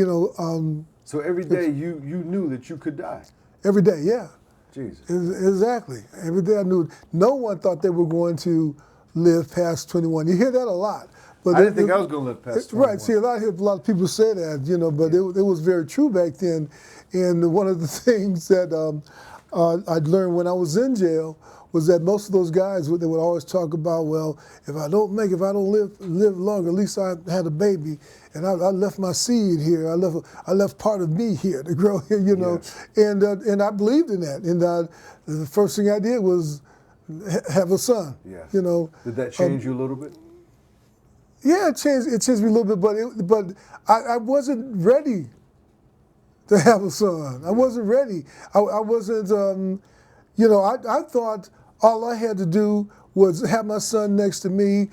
so every day you knew that you could die. Every day, yeah. Jesus. Exactly. Every day I knew. No one thought they were going to live past 21. You hear that a lot. But I didn't think I was going to live past 21. Right. See, a lot of people say that, but it was very true back then. And one of the things that I'd learned when I was in jail was that most of those guys, they would always talk about, well, if I don't live long, at least I had a baby, and I left my seed here. I left part of me here to grow here, Yes. And I believed in that. And the first thing I did was have a son. Yes. Did that change you a little bit? Yeah, it changed me a little bit, but I wasn't ready to have a son. I wasn't ready. I wasn't. I thought all I had to do was have my son next to me,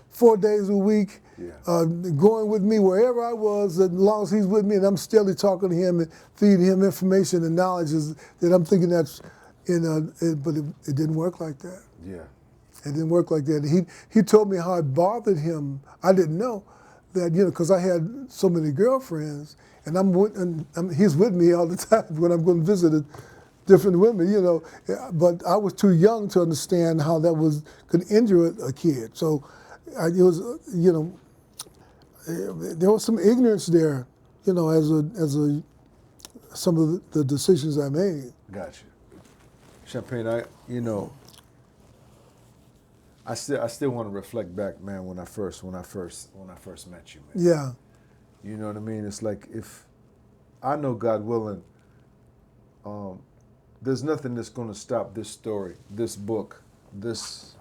4 days a week, going with me wherever I was, as long as he's with me, and I'm steadily talking to him and feeding him information and knowledge that I'm thinking that's, but it didn't work like that. Yeah. It didn't work like that. He told me how it bothered him. I didn't know that, because I had so many girlfriends, and he's with me all the time when I'm going to visit different women, but I was too young to understand how that could injure a kid. So it was, there was some ignorance there, as some of the decisions I made. Gotcha. Champagne, I still want to reflect back, man, when I first met you, man. Yeah. You know what I mean? It's like, if I know, God willing, there's nothing that's going to stop this story, this book, this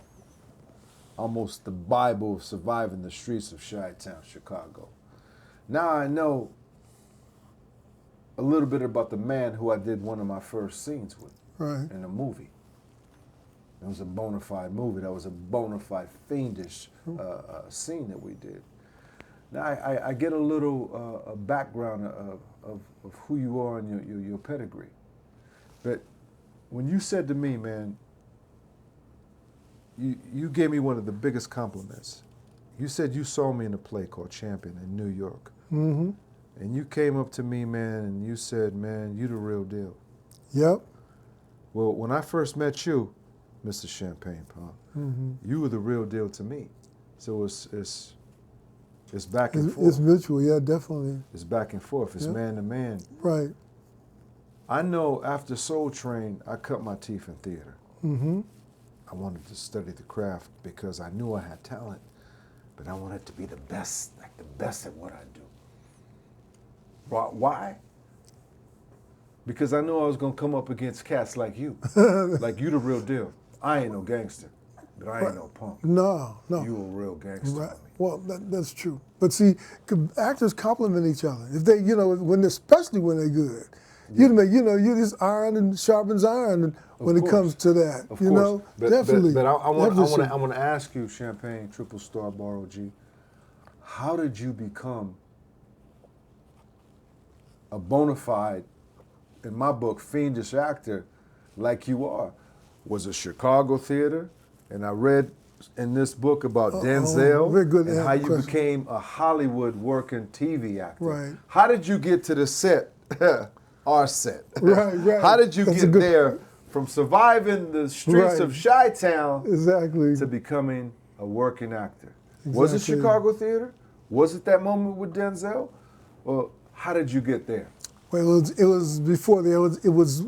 almost the Bible of surviving the streets of Chi-Town, Chicago. Now I know a little bit about the man who I did one of my first scenes with in a movie. It was a bona fide movie. That was a bona fide fiendish scene that we did. Now I get a little background of who you are and your pedigree. But when you said to me, man, you gave me one of the biggest compliments. You said you saw me in a play called Champion in New York. Mm-hmm. And you came up to me, man, and you said, man, you the real deal. Yep. Well, when I first met you, Mr. Champagne Powell, you were the real deal to me. So it's back and forth. It's mutual, yeah, definitely. It's back and forth. It's man to man. Right. I know after Soul Train, I cut my teeth in theater. Mm-hmm. I wanted to study the craft because I knew I had talent, but I wanted to be the best, like the best at what I do. Why? Because I knew I was going to come up against cats like you. Like, you the real deal. I ain't no gangster, but I ain't no punk. No. You a real gangster. Right. Well, that's true. But see, actors compliment each other. If they, especially when they're good. Yeah. You just iron and sharpens iron when it comes to that. Of course. Definitely. But I want to ask you, Champagne, Triple Star, Borrow G, how did you become a bona fide, in my book, fiendish actor like you are? Was it Chicago theater? And I read in this book about Denzel very good and how you question. became a Hollywood working TV actor. Right. How did you get to the set, our set? Right. How did you get there from surviving the streets of Chi-Town to becoming a working actor? Exactly. Was it Chicago theater? Was it that moment with Denzel? Or how did you get there? Well, it was before there. It was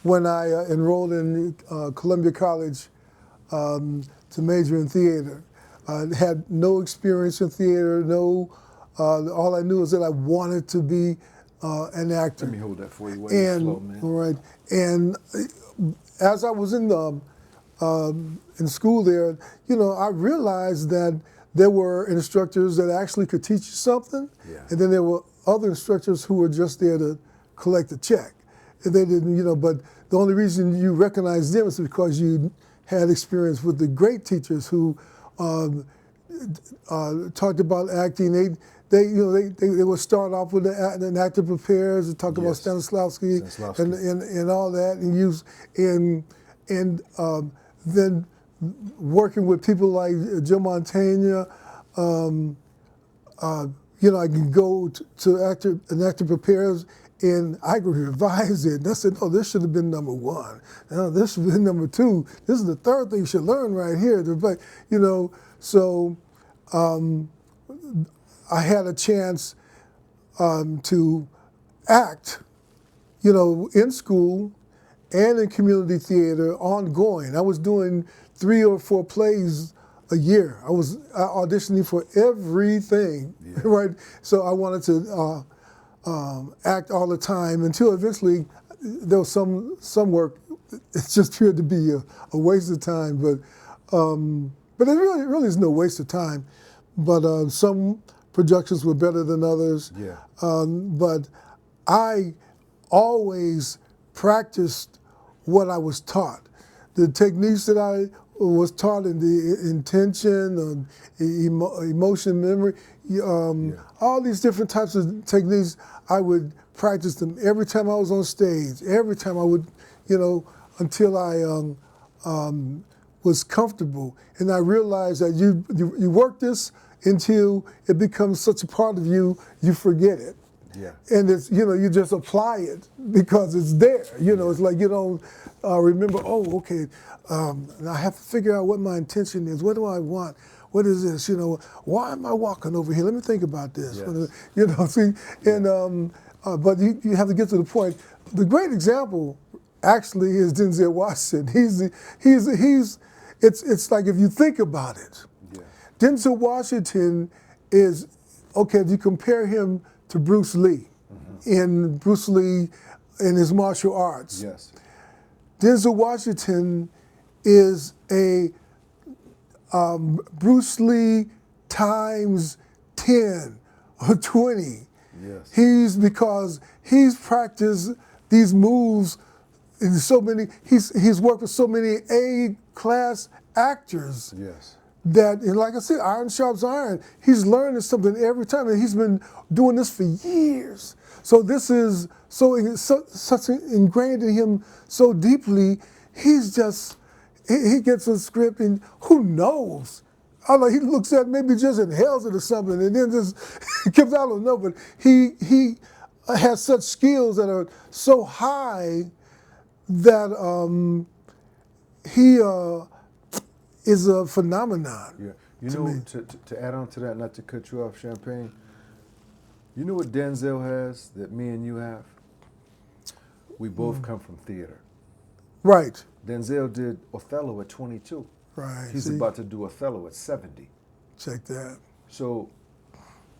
when I enrolled in Columbia College to major in theater. I had no experience in theater. All I knew was that I wanted to be an actor. Let me hold that for you. Slow, man. Right. And as I was in school there, I realized that there were instructors that actually could teach you something, and then there were other instructors who were just there to collect a check. And they didn't, but the only reason you recognize them is because you had experience with the great teachers who talked about acting. They would start off with an actor prepares and talk about Stanislavski and all that, and then working with people like Joe Mantegna. I can go to an actor prepares, and I could revise it. And I said, "Oh, this should have been number one. This should have been number two. This is the third thing you should learn right here." So I had a chance to act, in school and in community theater ongoing. I was doing 3 or 4 plays a year. I was auditioning for everything, right? So I wanted to act all the time until eventually there was some work. It just appeared to be a waste of time, but it really is no waste of time. But some productions were better than others. Yeah. But I always practiced what I was taught. The techniques that I was taught in the intention, emotion, memory, all these different types of techniques, I would practice them every time I was on stage, every time I would, until I was comfortable. And I realized that you work this until it becomes such a part of you, you forget it. Yeah. And it's, you just apply it because it's there. It's like you don't remember, okay, I have to figure out what my intention is. What do I want? What is this? Why am I walking over here? Let me think about this. Yes. See, and but you have to get to the point. The great example actually is Denzel Washington. It's like if you think about it, Yeah. Denzel Washington is, okay, if you compare him to Bruce Lee, in Bruce Lee in his martial arts, Yes. Denzel Washington is a Bruce Lee times 10 or 20. Yes. Because he's practiced these moves in so many, he's worked with so many A-class actors Yes. that, and like I said, iron sharps iron. He's learning something every time, and he's been doing this for years. So this is such ingrained in him so deeply. He gets a script, and who knows? I don't know, he looks at it, maybe just inhales it or something, and then just comes out, I don't know, but he has such skills that are so high that he is a phenomenon. Yeah. You know, to add on to that, not to cut you off, Champagne, you know what Denzel has that me and you have? We both come from theater. Right. Denzel did Othello at 22. Right. He's about to do Othello at 70. Check that. So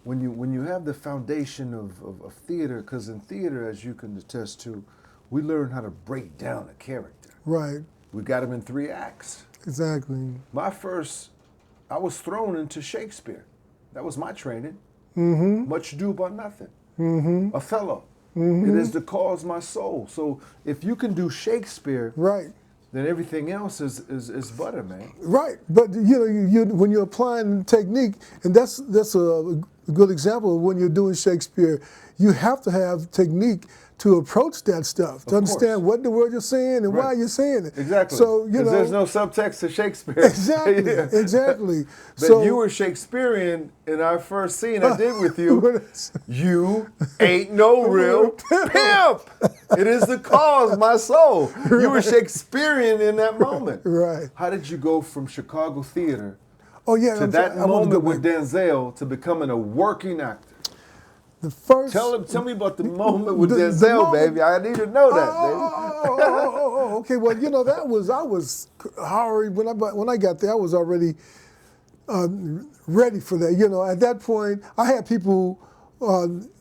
when you have the foundation of theater, because in theater, as you can attest to, we learn how to break down a character. Right. We got him in 3 acts. Exactly. I was thrown into Shakespeare. That was my training. Mm-hmm. Much ado about nothing. Mm-hmm. Othello. Mm-hmm. It is the cause my soul. So if you can do Shakespeare, Right. then everything else is butter, man. Right, but you when you're applying technique, and that's a good example of when you're doing Shakespeare, you have to have technique to approach that stuff, to understand what the word you're saying and why you're saying it. Exactly. So there's no subtext to Shakespeare. Exactly, Yeah. Exactly. But So you were Shakespearean in our first scene I did with you. You ain't no real pimp. It is the cause my soul. You were Shakespearean in that moment. Right. How did you go from Chicago theater to that moment with Denzel to becoming a working actor? The first. Tell me about the moment with Denzel, baby. I need to know that, baby. Okay. Well, I was hurried when I got there. I was already ready for that. At that point, I had people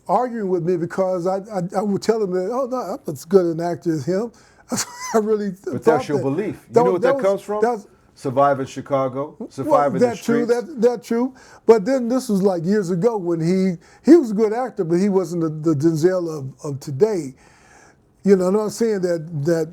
arguing with me because I would tell them that, oh no, I'm as good an actor as him. I really. But that's your belief. You know what that comes from? Survive in Chicago, survive in the streets. That's true. But then this was like years ago when he was a good actor, but he wasn't the Denzel of today. I'm not saying that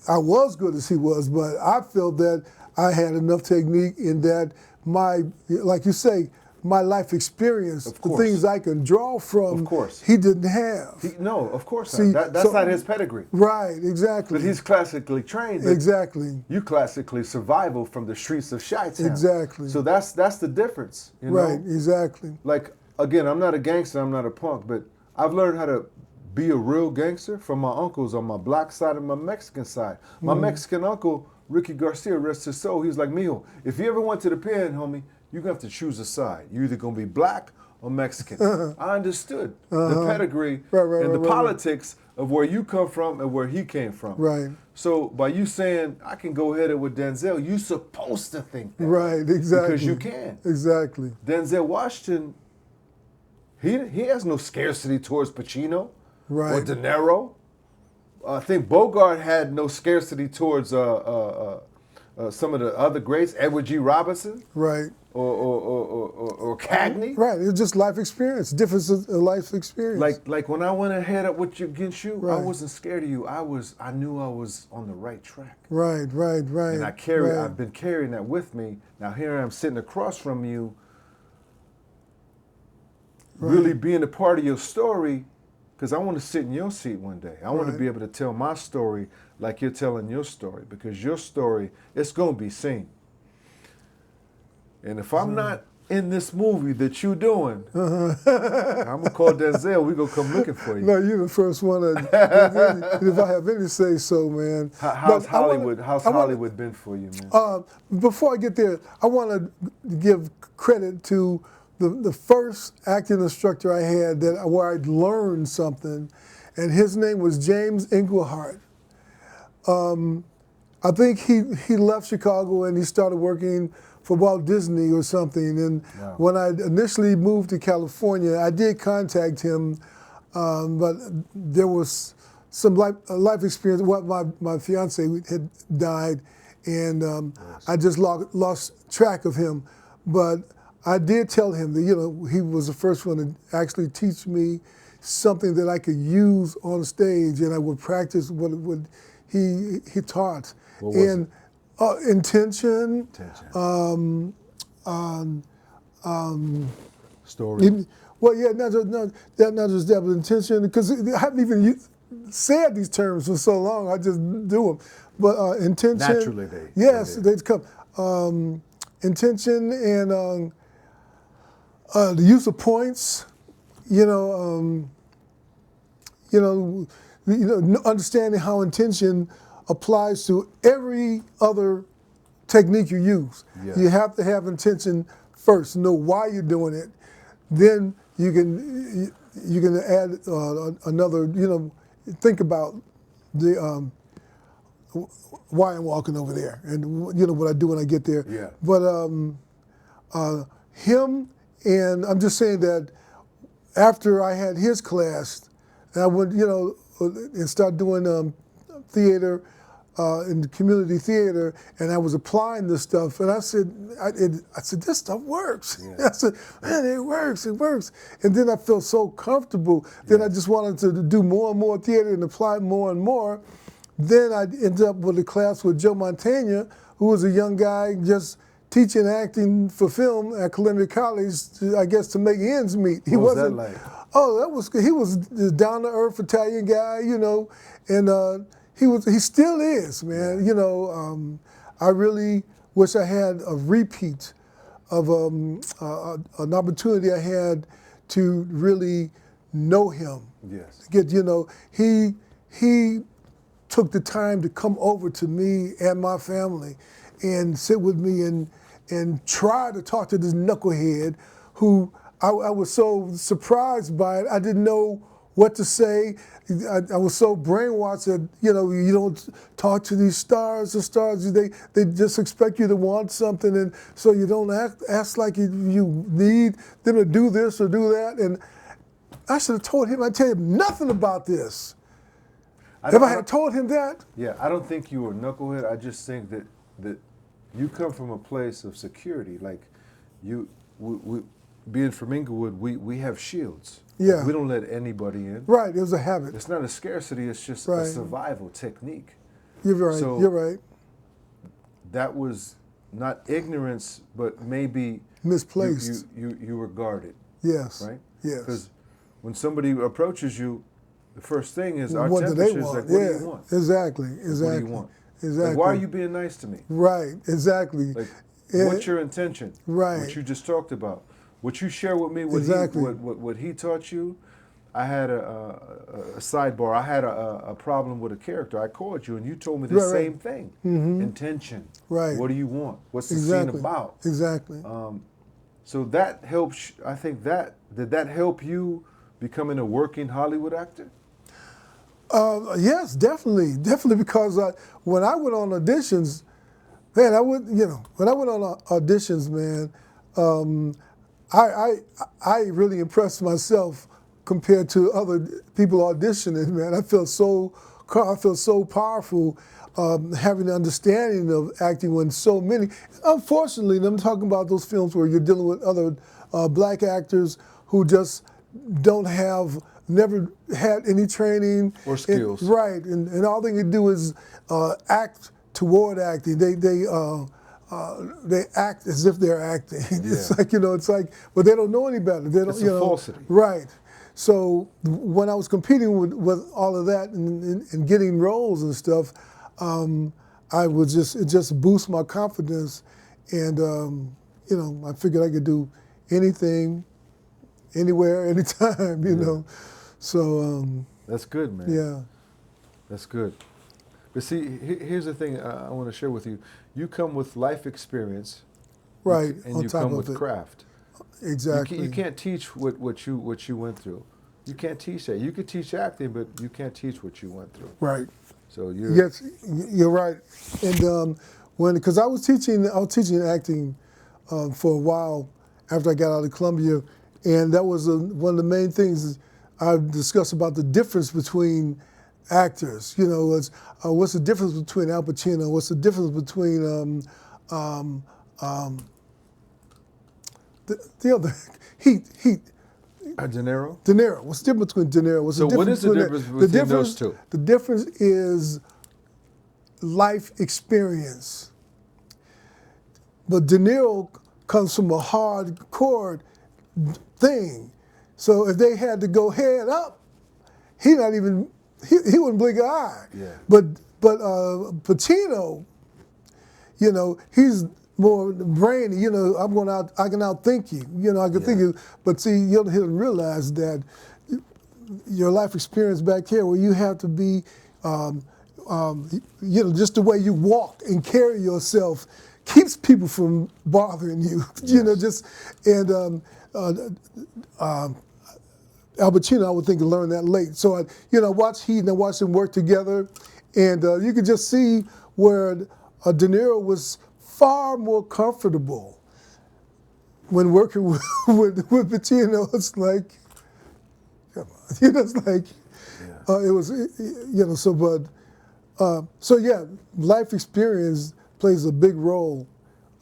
I was good as he was, but I felt that I had enough technique in that like you say, my life experience, the things I can draw from, he didn't have. No, of course not. That's not his pedigree. Right, exactly. But he's classically trained. Exactly. You classically survival from the streets of Chi-Town. Exactly. So that's the difference. Right, exactly. Like, again, I'm not a gangster, I'm not a punk, but I've learned how to be a real gangster from my uncles on my black side and my Mexican side. My Mexican uncle, Ricky Garcia, rest his soul, he was like, mijo, if you ever went to the pen, homie, you're going to have to choose a side. You're either going to be black or Mexican. I understood the pedigree and the politics of where you come from and where he came from. Right. So by you saying, I can go ahead with Denzel, you're supposed to think that. Right, exactly. Because you can. Exactly. Denzel Washington, he has no scarcity towards Pacino or De Niro. I think Bogart had no scarcity towards some of the other greats, Edward G. Robinson. Right. Or Cagney. Right, it's just life experience, difference of life experience. Like when I went ahead up against you, I wasn't scared of you. I knew I was on the right track. Right. And I've been carrying that with me. Now here I am sitting across from you, really being a part of your story, because I want to sit in your seat one day. I want to be able to tell my story like you're telling your story, because your story, it's going to be seen. And if I'm not in this movie that you're doing, I'm going to call Denzel. We're going to come looking for you. No, you're the first one. If I have any say so, man. How's Hollywood been for you, man? Before I get there, I want to give credit to the first acting instructor I had where I learned something, and his name was James Englehart. I think he left Chicago and he started working for Walt Disney or something. And Wow. when I initially moved to California, I did contact him, but there was some life experience. Well, my fiance had died, and I just lost track of him. But I did tell him that, you know, he was the first one to actually teach me something that I could use on stage, and I would practice what he taught. What was and intention. Story. Well, yeah, not just that, but intention, because I haven't even said these terms for so long. I just do them. But intention. Naturally, they come. Intention and the use of points. Understanding how intention applies to every other technique you use. Yeah. You have to have intention first, know why you're doing it. Then you can add another, think about the why I'm walking over there and what I do when I get there. Yeah. But him, and I'm just saying that after I had his class, and I went, and started doing theater in the community theater, and I was applying this stuff, and I said, this stuff works. Yeah. I said, man, it works. And then I felt so comfortable. Then I just wanted to do more and more theater and apply more and more. Then I ended up with a class with Joe Mantegna, who was a young guy just teaching acting for film at Columbia College, I guess to make ends meet. What was that like? Oh, he was a down-to-earth Italian guy, and he still is, man. I really wish I had a repeat of an opportunity I had to really know him. Yes. He took the time to come over to me and my family and sit with me and try to talk to this knucklehead who I was so surprised by it. I didn't know what to say. I was so brainwashed that, you don't talk to these stars. The stars, they just expect you to want something, and so you don't act like you need them to do this or do that. And I should have told him, I tell him nothing about this. If I had told him that. Yeah, I don't think you were a knucklehead. I just think that you come from a place of security. Like we being from Inglewood, we have shields. Yeah. We don't let anybody in. Right, it was a habit. It's not a scarcity, it's just Right. a survival technique. You're right, So you're right. That was not ignorance, but maybe Misplaced. You were guarded, Yes. right? Yes. Because when somebody approaches you, the first thing is our What do temperature they is want? like, what Yeah, do you want? exactly. What do you want? Exactly. Like, why are you being nice to me? Right, exactly. Like, Yeah. what's your intention? Right. What you just talked about. What you share with me, what Exactly. what he taught you. I had a sidebar. I had a problem with a character. I called you and you told me the Right, right. same thing. Intention. Right. What do you want? What's the Exactly. scene about? Exactly. So that helps. I think did that help you becoming a working Hollywood actor? Yes, definitely, because when I went on auditions, man, when I went on auditions, man, I really impressed myself compared to other people auditioning, man. I felt so powerful having an understanding of acting when so many. Unfortunately, I'm talking about those films where you're dealing with other black actors who just never had any training Or skills. right, and all they can do is act toward acting. They act as if they're acting. It's like, but they don't know any better. They don't, It's a falsity. Right. So when I was competing with all of that and getting roles and stuff, I would it just boost my confidence, and I figured I could do anything, anywhere, anytime. You know, so that's good, man. yeah. That's good. But see, here's the thing I want to share with you. You come with life experience, Right. and on you top come of with it. craft. Exactly. You can't teach what you went through. You can't teach that. You could teach acting, but you can't teach what you went through. Right. So you're Yes, you're right. And because I was teaching acting for a while after I got out of Columbia, and that was one of the main things I discussed about the difference between actors. You know, what's the difference between Al Pacino? What's the difference between the other Heat. De Niro. De Niro. What's the difference between De Niro? What's So the what difference is the difference between those two? The difference is life experience. But De Niro comes from a hardcore thing. So if they had to go head up, he wouldn't blink an eye. Yeah. But Pacino, you know, he's more brainy. You know, I can outthink you. You know, I can think you. But see, you don't realize that your life experience back here, where you have to be, you know, just the way you walk and carry yourself keeps people from bothering you. You know, Al Pacino, I would think, learned that late. So I watched Heat and I watched them work together, and you could just see where De Niro was far more comfortable when working with Pacino. It's like, come on, you know, it's like it was, you know. So yeah, life experience plays a big role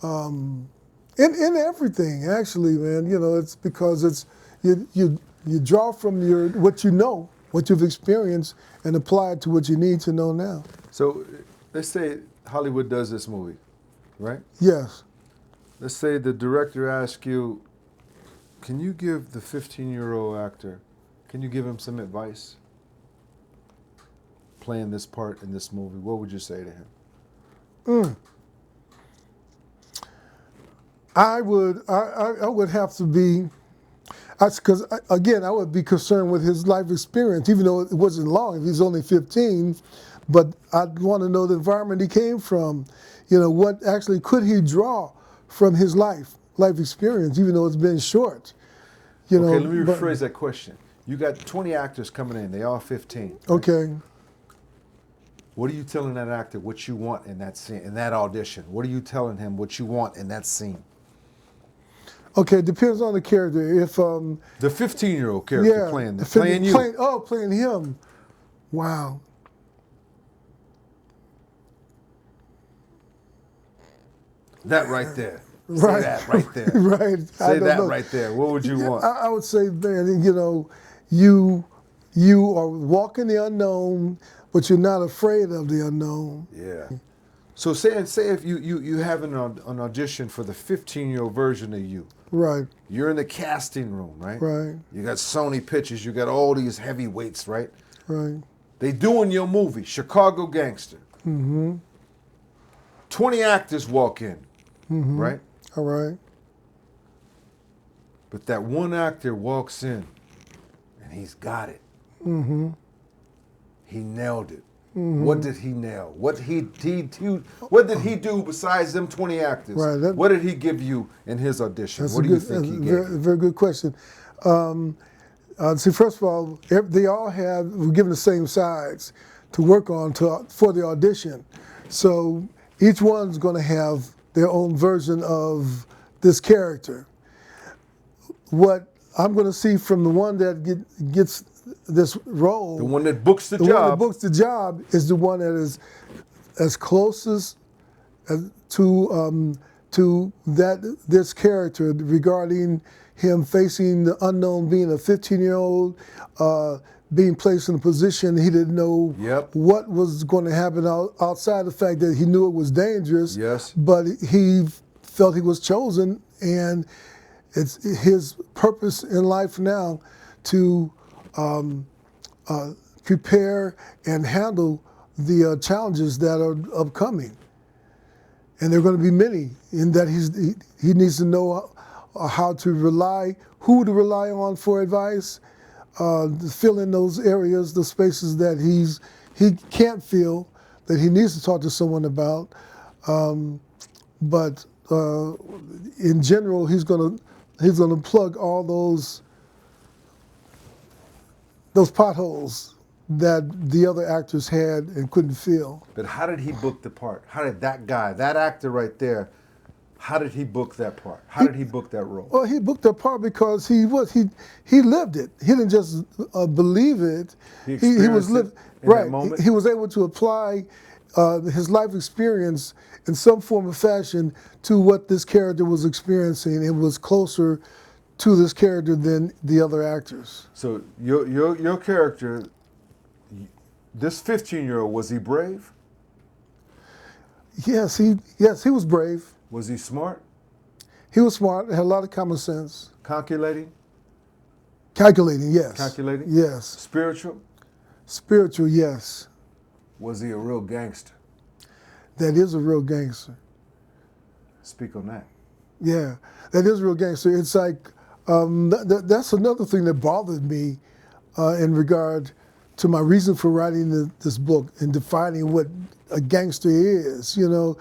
in everything, actually, man. You know, it's because it's you draw from what you know, what you've experienced, and apply it to what you need to know now. So let's say Hollywood does this movie, right? Yes. Let's say the director asks you, can you give the 15-year-old actor, can you give him some advice playing this part in this movie? What would you say to him? I would have to be, because again, I would be concerned with his life experience, even though it wasn't long. If he's only 15, but I'd want to know the environment he came from. You know, what actually could he draw from his life experience, even though it's been short. You know, let me rephrase that question. You got 20 actors coming in, they all 15. Right? Okay. What are you telling that actor what you want in that scene, in that audition? What are you telling him what you want in that scene? Okay, it depends on the character. If the 15-year-old character playing you. Playing him. Wow. That right there. Right. Say that right there. Right. Say that right there. What would you want? I would say, man, you know, you are walking the unknown, but you're not afraid of the unknown. Yeah. So say if you have an audition for the 15-year-old version of you. Right. You're in the casting room, right? Right. You got Sony Pictures. You got all these heavyweights, right? Right. They doing your movie, Chicago Gangster. Mm-hmm. 20 actors walk in, right? All right. But that one actor walks in, and he's got it. Mm-hmm. He nailed it. Mm-hmm. What did he nail? What did he do besides them 20 actors? Right. What did he give you in his audition? What do you think he gave you? Very good question. See, first of all, they all were given the same sides to work on for the audition. So each one's going to have their own version of this character. What I'm going to see from the one that gets this role, the one that books the job. The one that books the job is the one that is as closest to this character regarding him facing the unknown, being a 15-year-old, being placed in a position he didn't know what was going to happen outside the fact that he knew it was dangerous. Yes. But he felt he was chosen, and it's his purpose in life now to prepare and handle the challenges that are upcoming. And there are going to be many, in that he needs to know who to rely on for advice, to fill in those areas, the spaces that he can't fill, that he needs to talk to someone about. But in general, he's gonna plug all those potholes that the other actors had and couldn't feel. But how did he book the part? How did that guy, that actor right there, how did he book that part? How did he book that role? Well, he booked that part because he lived it. He didn't just believe it. He was experienced lived it in that right. moment? He was able to apply his life experience in some form or fashion to what this character was experiencing. It was closer to this character than the other actors. So your character, this 15-year-old, was he brave? Yes, he was brave. Was he smart? He was smart, had a lot of common sense. Calculating? Calculating, yes. Calculating? Yes. Spiritual? Spiritual, yes. Was he a real gangster? That is a real gangster. Speak on that. Yeah, that is a real gangster. It's like, that's another thing that bothered me in regard to my reason for writing this book and defining what a gangster is, you know.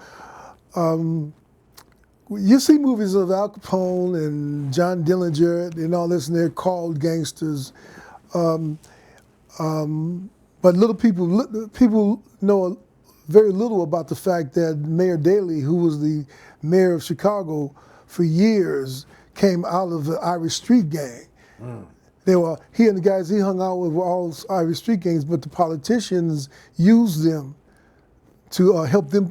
You see movies of Al Capone and John Dillinger and all this, and they're called gangsters. But people know very little about the fact that Mayor Daley, who was the mayor of Chicago for years, came out of the Irish street gang. He and the guys he hung out with were all Irish street gangs, but the politicians used them to help them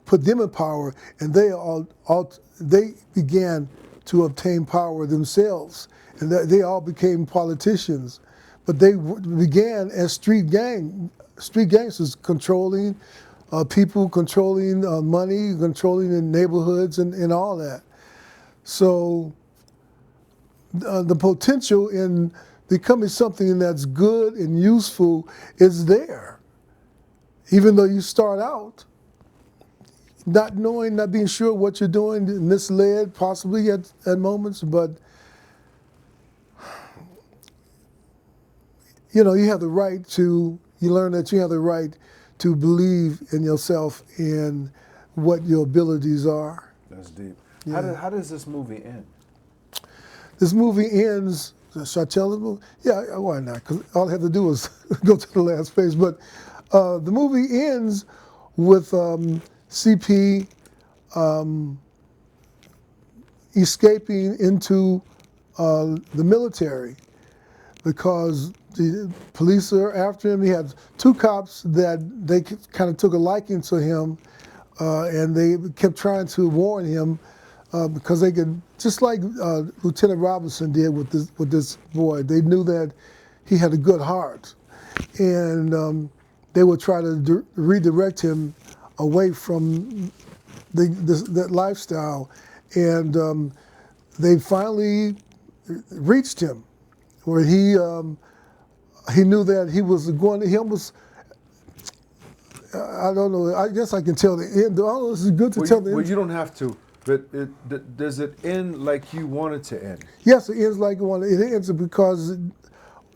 put them in power, and they began to obtain power themselves, and they all became politicians. But they began as street gangsters, controlling people, controlling money, controlling the neighborhoods, and all that. So the potential in becoming something that's good and useful is there, even though you start out not knowing, not being sure what you're doing, misled possibly at moments, but you learn that you have the right to believe in yourself and what your abilities are. That's deep. Yeah. How does this movie end? This movie ends, should I tell the movie? Yeah, why not? Because all I have to do is go to the last page. But the movie ends with CP escaping into the military because the police are after him. He had two cops that they kind of took a liking to him, and they kept trying to warn him because they could, just like Lieutenant Robinson did with this boy. They knew that he had a good heart, and they would try to redirect him away from that lifestyle, and they finally reached him, where he knew that he was going. He almost, I don't know. I guess I can tell the end. I don't know, this is good to tell the end. Well, you don't have to. But does it end like you want it to end? Yes, it ends like you want it. It ends because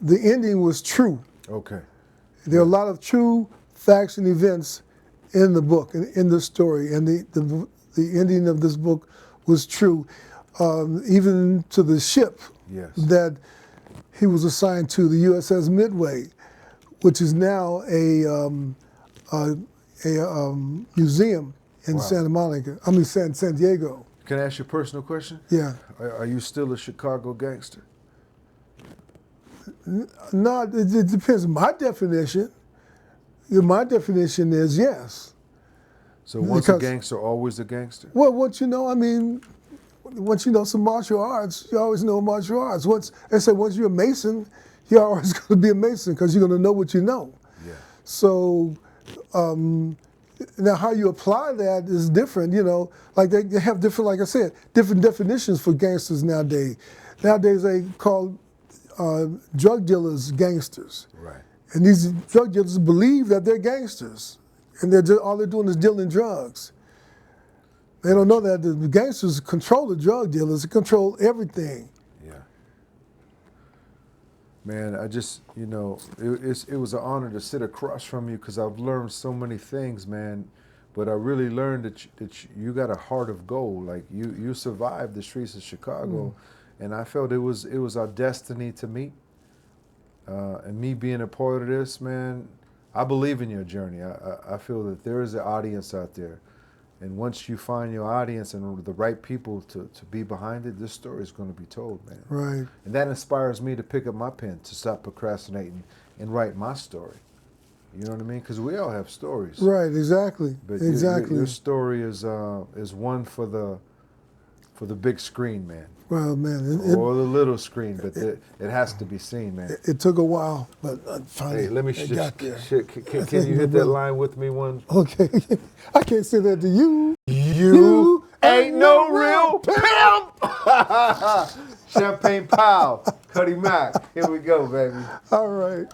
the ending was true. Okay. There are a lot of true facts and events in the book, in the story, and the ending of this book was true, even to the ship that he was assigned to, the USS Midway, which is now a museum in Santa Monica. I mean, San Diego. Can I ask you a personal question? Yeah. Are you still a Chicago gangster? No, it depends. My definition is yes. So once a gangster, always a gangster? Well, once you know some martial arts, you always know martial arts. Once you're a Mason, you're always going to be a Mason because you're going to know what you know. Yeah. So now how you apply that is different, like they have different, like I said, different definitions for gangsters nowadays. Nowadays they call drug dealers gangsters. Right. And these drug dealers believe that they're gangsters, and all they're doing is dealing drugs. They don't know that the gangsters control the drug dealers, they control everything. Yeah. Man, I just, it was an honor to sit across from you because I've learned so many things, man. But I really learned that you got a heart of gold. Like you survived the streets of Chicago, and I felt it was our destiny to meet. and me being a part of this, man, I believe in your journey. I feel that there is an audience out there. And once you find your audience and the right people to be behind it, this story is going to be told, man. Right. And that inspires me to pick up my pen, to stop procrastinating and write my story. You know what I mean? Because we all have stories. Right, exactly. But exactly. Your story is one for the big screen, man. Well, man. Or the little screen, but it has to be seen, man. It took a while, but finally Hey, let me it just, got there. can you hit that line with me one? Okay. I can't say that to you. You ain't no real pimp! Champagne Powell, Cutty Mac. Here we go, baby. All right.